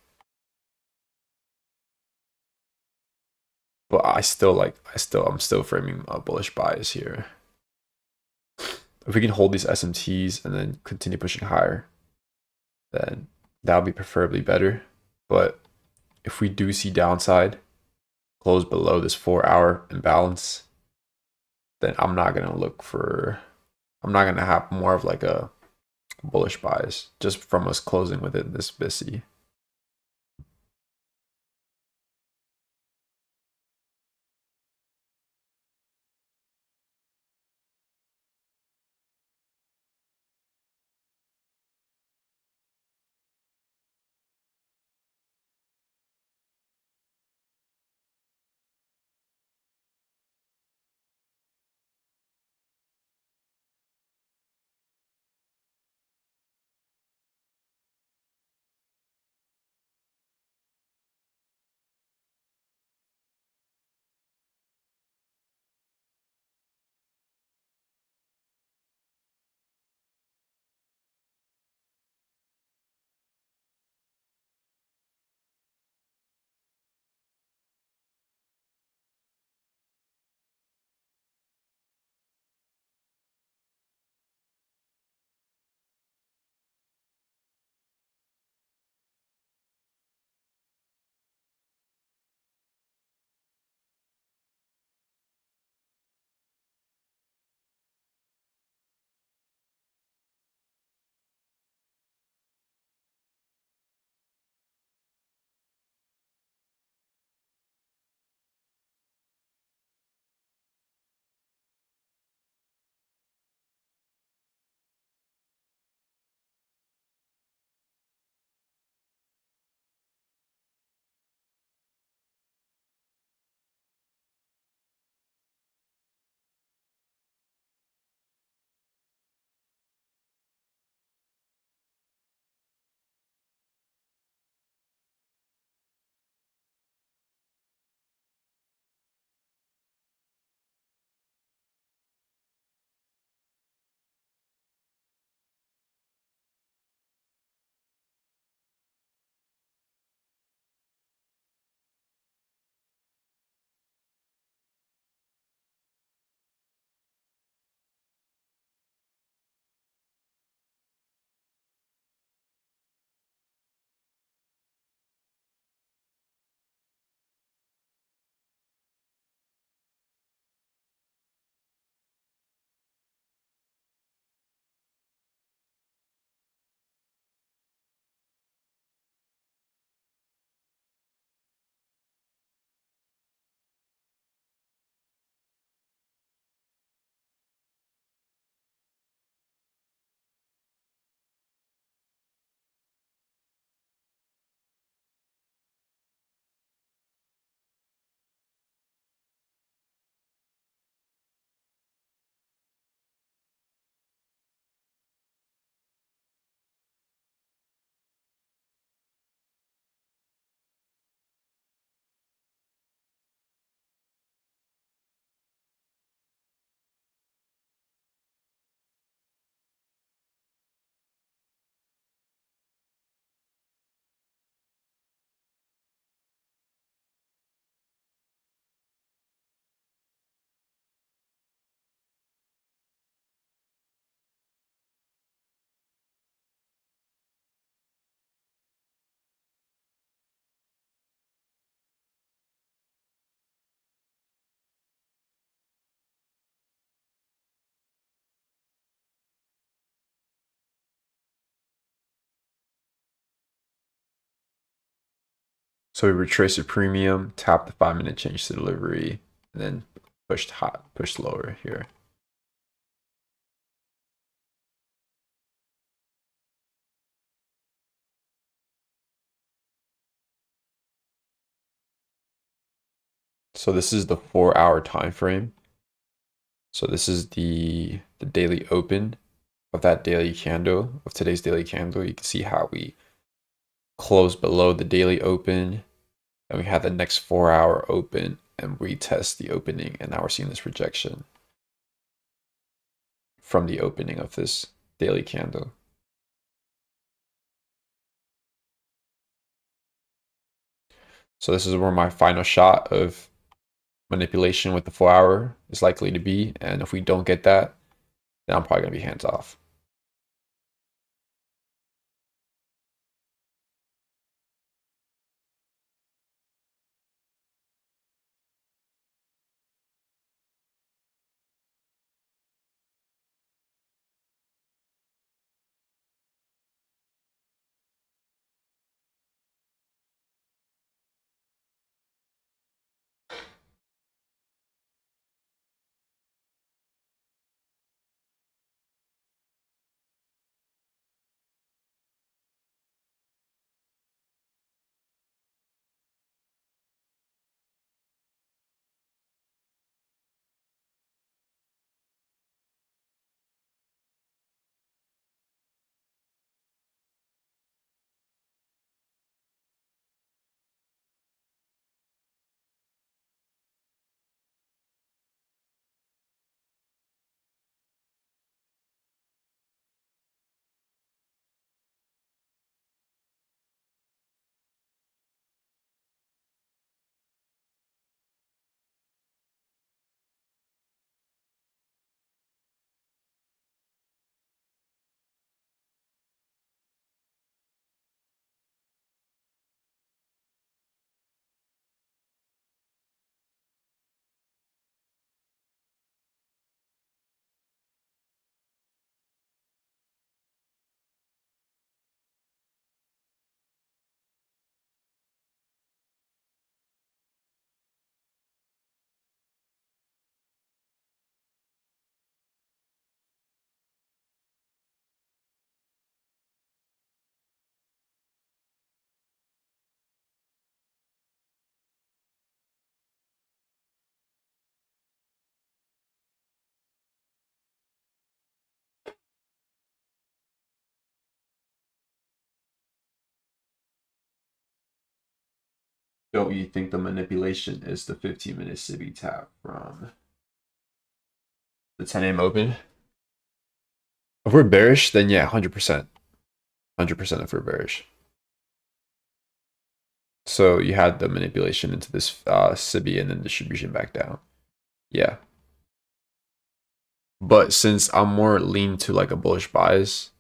But I'm still framing a bullish bias here. If we can hold these SMTs and then continue pushing higher, then that would be preferably better. But if we do see downside, close below this 4-hour imbalance, then I'm not gonna have more of like a bullish bias just from us closing within this BISI. So we retrace the premium, tap the 5-minute change to delivery, and then pushed hot, pushed lower here. So this is the 4-hour time frame. So this is the daily open of that daily candle, of today's daily candle. You can see how we close below the daily open, and we have the next 4-hour open and retest the opening, and now we're seeing this rejection from the opening of this daily candle. So this is where my final shot of manipulation with the 4-hour is likely to be, and if we don't get that, then I'm probably gonna be hands off. Don't you think the manipulation is the 15-minute SIBI tap from the 10 a.m. open? If we're bearish, then yeah, 100%. 100% if we're bearish. So you had the manipulation into this SIBI and then distribution back down. Yeah. But since I'm more lean to like a bullish bias,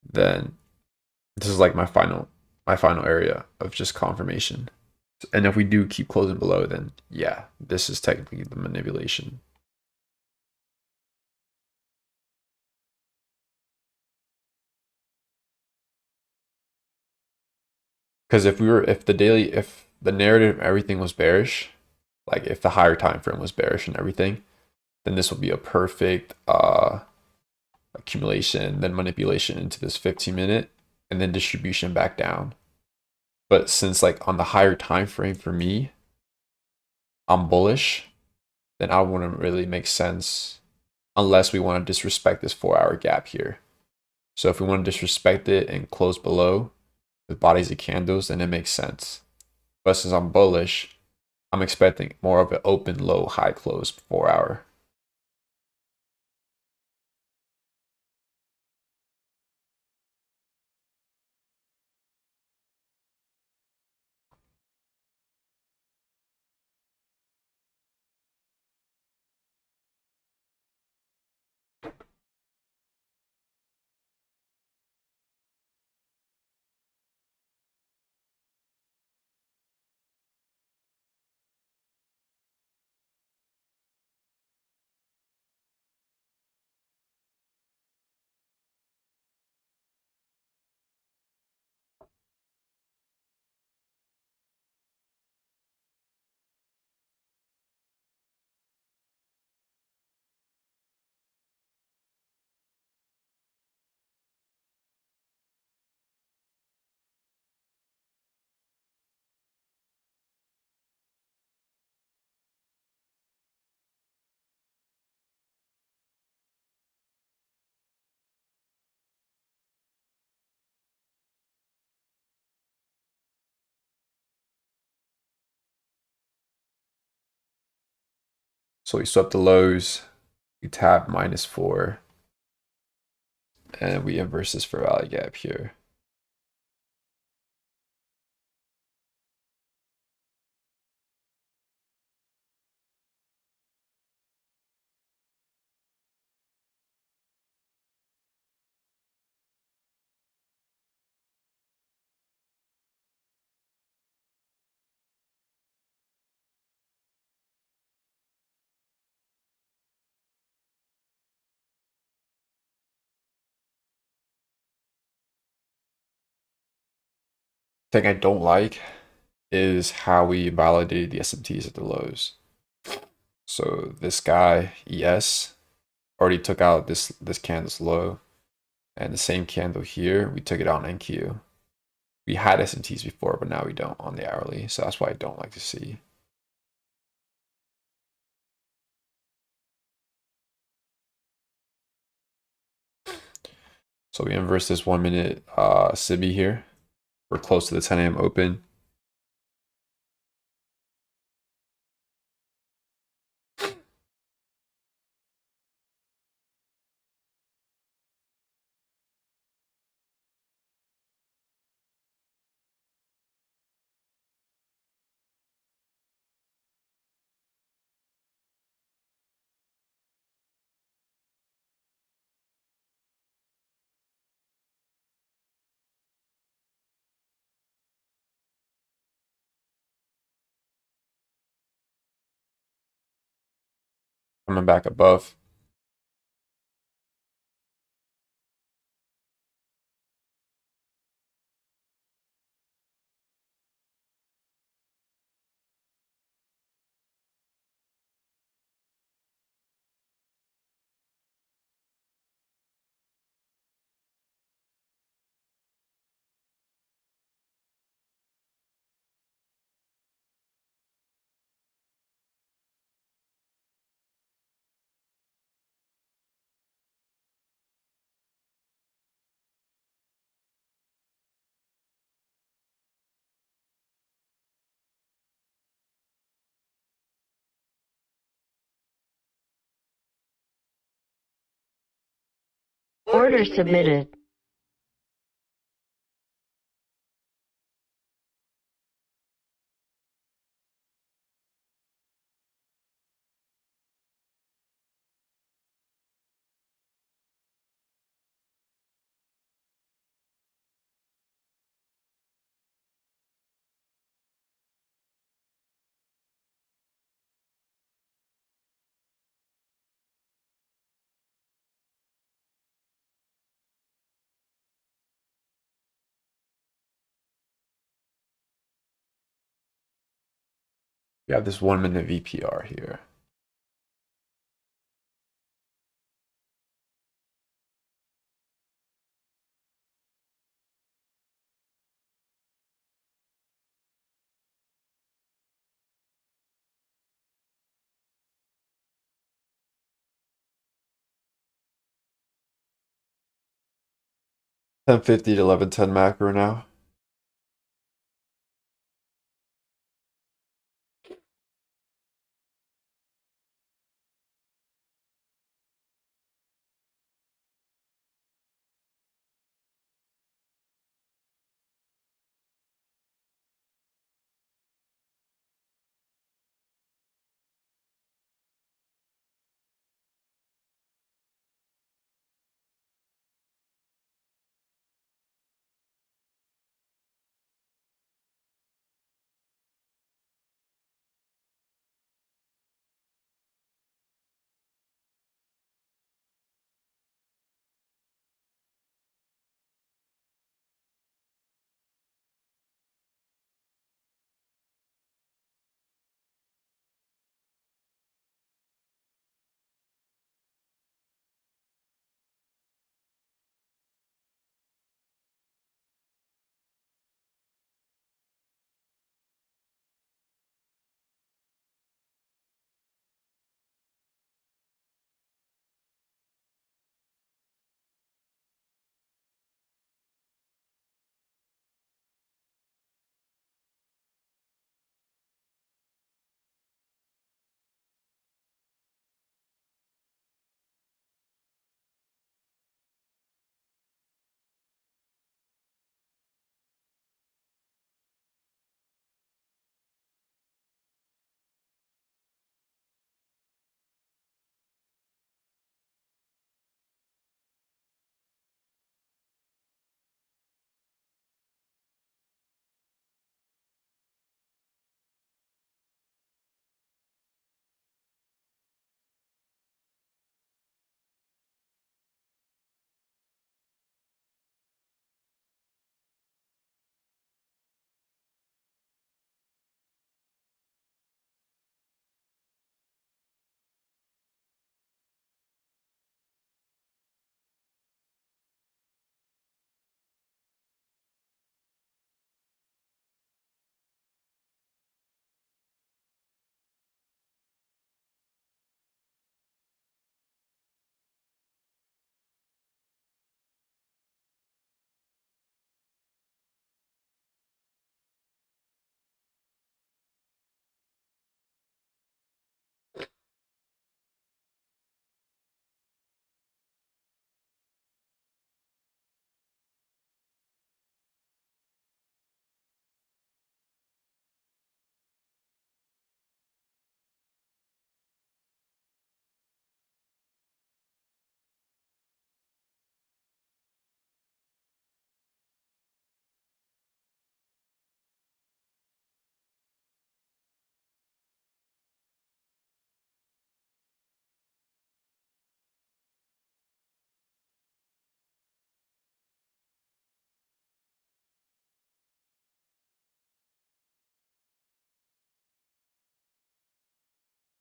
then this is like my final area of just confirmation. And if we do keep closing below, then yeah, this is technically the manipulation. Because if the narrative everything was bearish, like if the higher time frame was bearish and everything, then this will be a perfect accumulation, then manipulation into this 15-minute, and then distribution back down. But since like on the higher time frame for me, I'm bullish, then I wouldn't really make sense unless we want to disrespect this 4-hour gap here. So if we want to disrespect it and close below with bodies of candles, then it makes sense. But since I'm bullish, I'm expecting more of an open, low, high close 4-hour. So we swept the lows, we tap -4, and we inverse this for value gap here. Thing I don't like is how we validated the SMTs at the lows. So this guy, ES, already took out this candle's low. And the same candle here, we took it out in NQ. We had SMTs before, but now we don't on the hourly. So that's why I don't like to see. So we inverse this 1 minute SIBI here. We're close to the 10 a.m. open. Coming back above. Order submitted. We have this 1 minute VPR here. $10.50 to 11.10 macro now.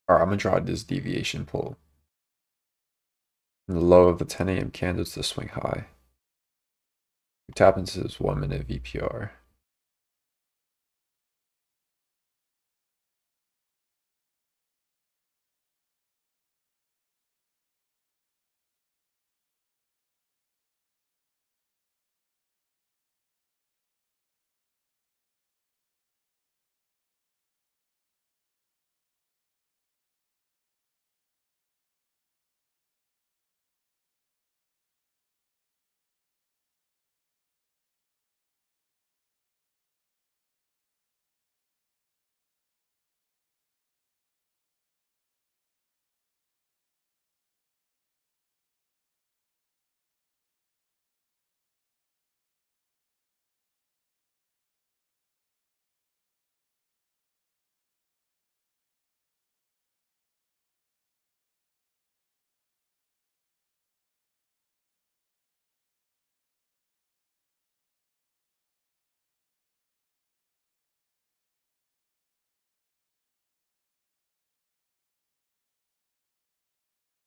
All right, I'm gonna draw this deviation pull. From the low of the 10 a.m. candle to the swing high. We tap into this 1-minute VPR.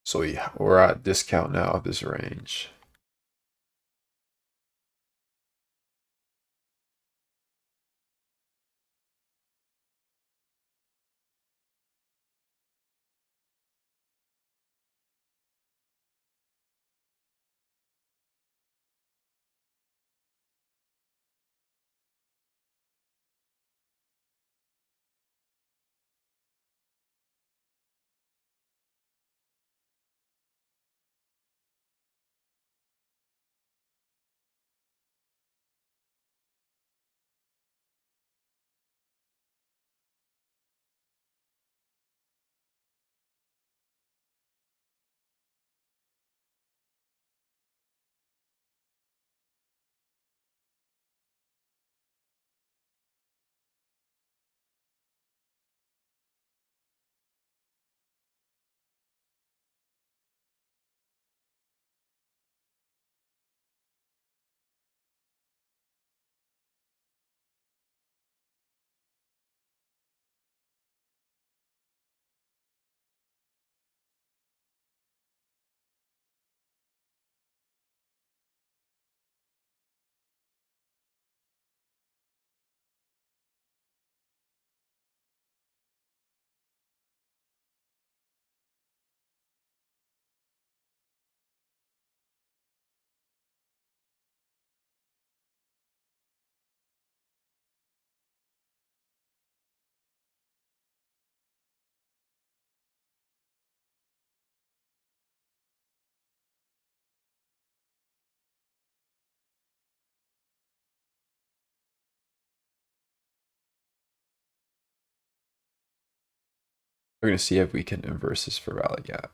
So we're at discount now of this range. We're gonna see if we can inverse this for valid gap.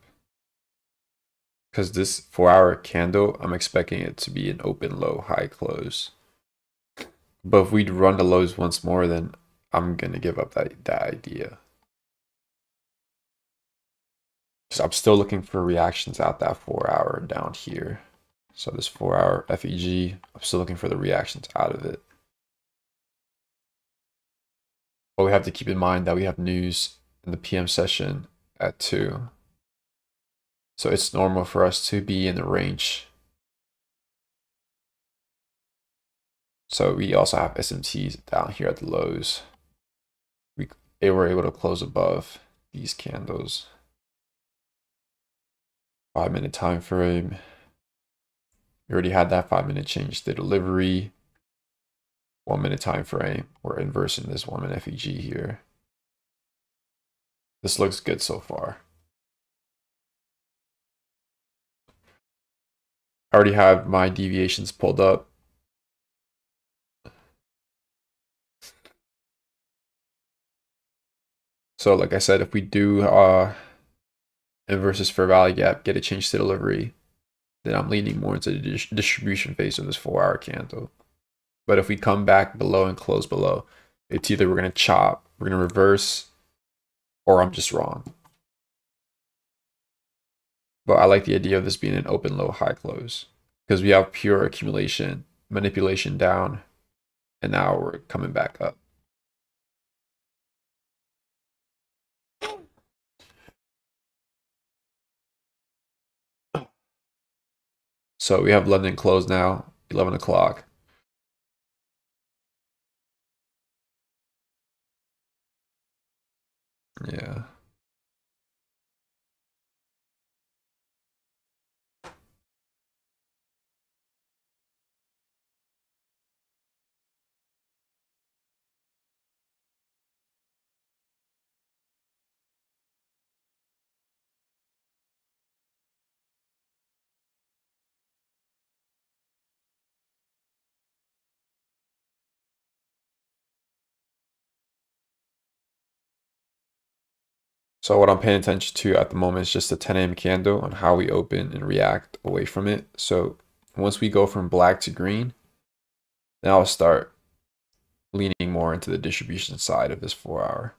Because this 4-hour candle, I'm expecting it to be an open low, high close. But if we run the lows once more, then I'm gonna give up that idea. So I'm still looking for reactions out that 4-hour down here. So this 4-hour FEG, I'm still looking for the reactions out of it. But we have to keep in mind that we have news in the PM session at 2. So it's normal for us to be in the range. So we also have SMTs down here at the lows. They were able to close above these candles. 5-minute time frame. We already had that 5-minute change to delivery. 1-minute time frame. We're inversing this 1-minute FEG here. This looks good so far. I already have my deviations pulled up. So like I said, if we do inverses for value gap, get a change to delivery, then I'm leaning more into the distribution phase of this 4-hour candle. But if we come back below and close below, it's either we're going to chop, we're going to reverse, or I'm just wrong. But I like the idea of this being an open, low, high close because we have pure accumulation, manipulation down, and now we're coming back up. So we have London closed now, 11 o'clock. Yeah. So what I'm paying attention to at the moment is just the 10 a.m. candle on how we open and react away from it. So once we go from black to green, then I'll start leaning more into the distribution side of this 4 hour.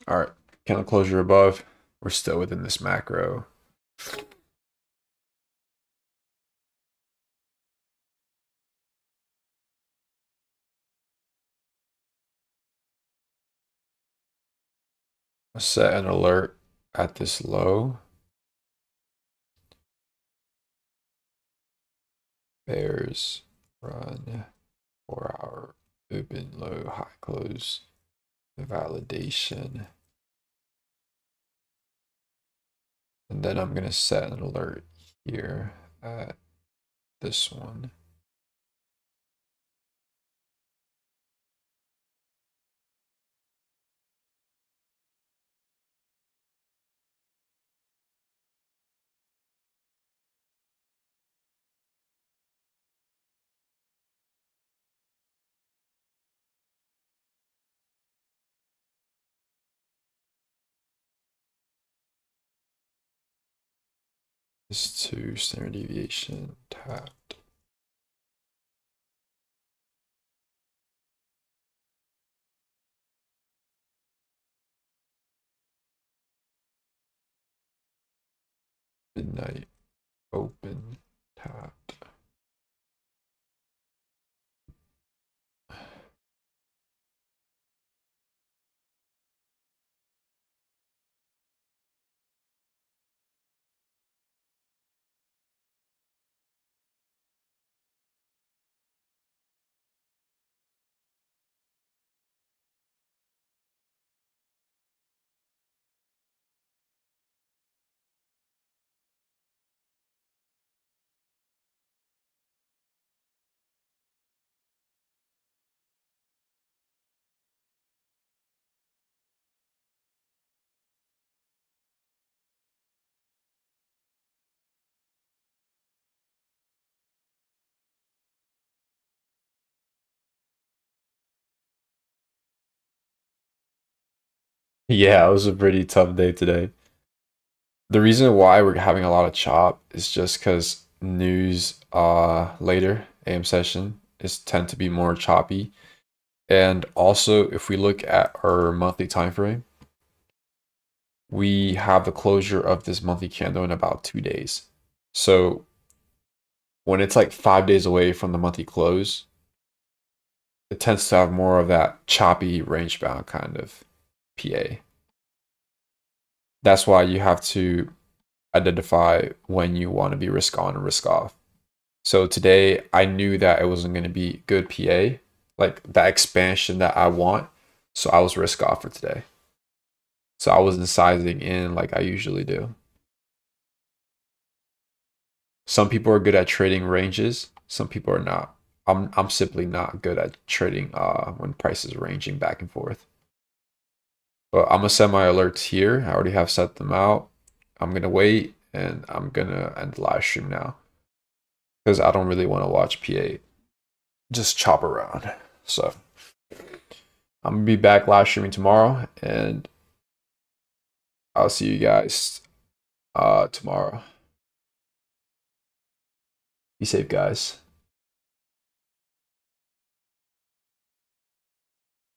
All right, candle closure above. We're still within this macro. I'll set an alert at this low. Bears run 4 hour open low high close validation. And then I'm gonna set an alert here at this one. This 2 standard deviation tapped. Midnight open tapped. Yeah, it was a pretty tough day today. The reason why we're having a lot of chop is just because news later AM session is tend to be more choppy. And also if we look at our monthly time frame, we have the closure of this monthly candle in about 2 days. So when it's like 5 days away from the monthly close, it tends to have more of that choppy range bound kind of PA. That's why you have to identify when you want to be risk on and risk off. So today I knew that it wasn't going to be good PA, like that expansion that I want. So I was risk off for today. So I wasn't sizing in like I usually do. Some people are good at trading ranges, some people are not. I'm simply not good at trading when prices are ranging back and forth. But I'm gonna set my alerts here. I already have set them out. I'm gonna wait and I'm gonna end the live stream now because I don't really want to watch PA just chop around. So I'm gonna be back live streaming tomorrow, and I'll see you guys tomorrow. Be safe, guys.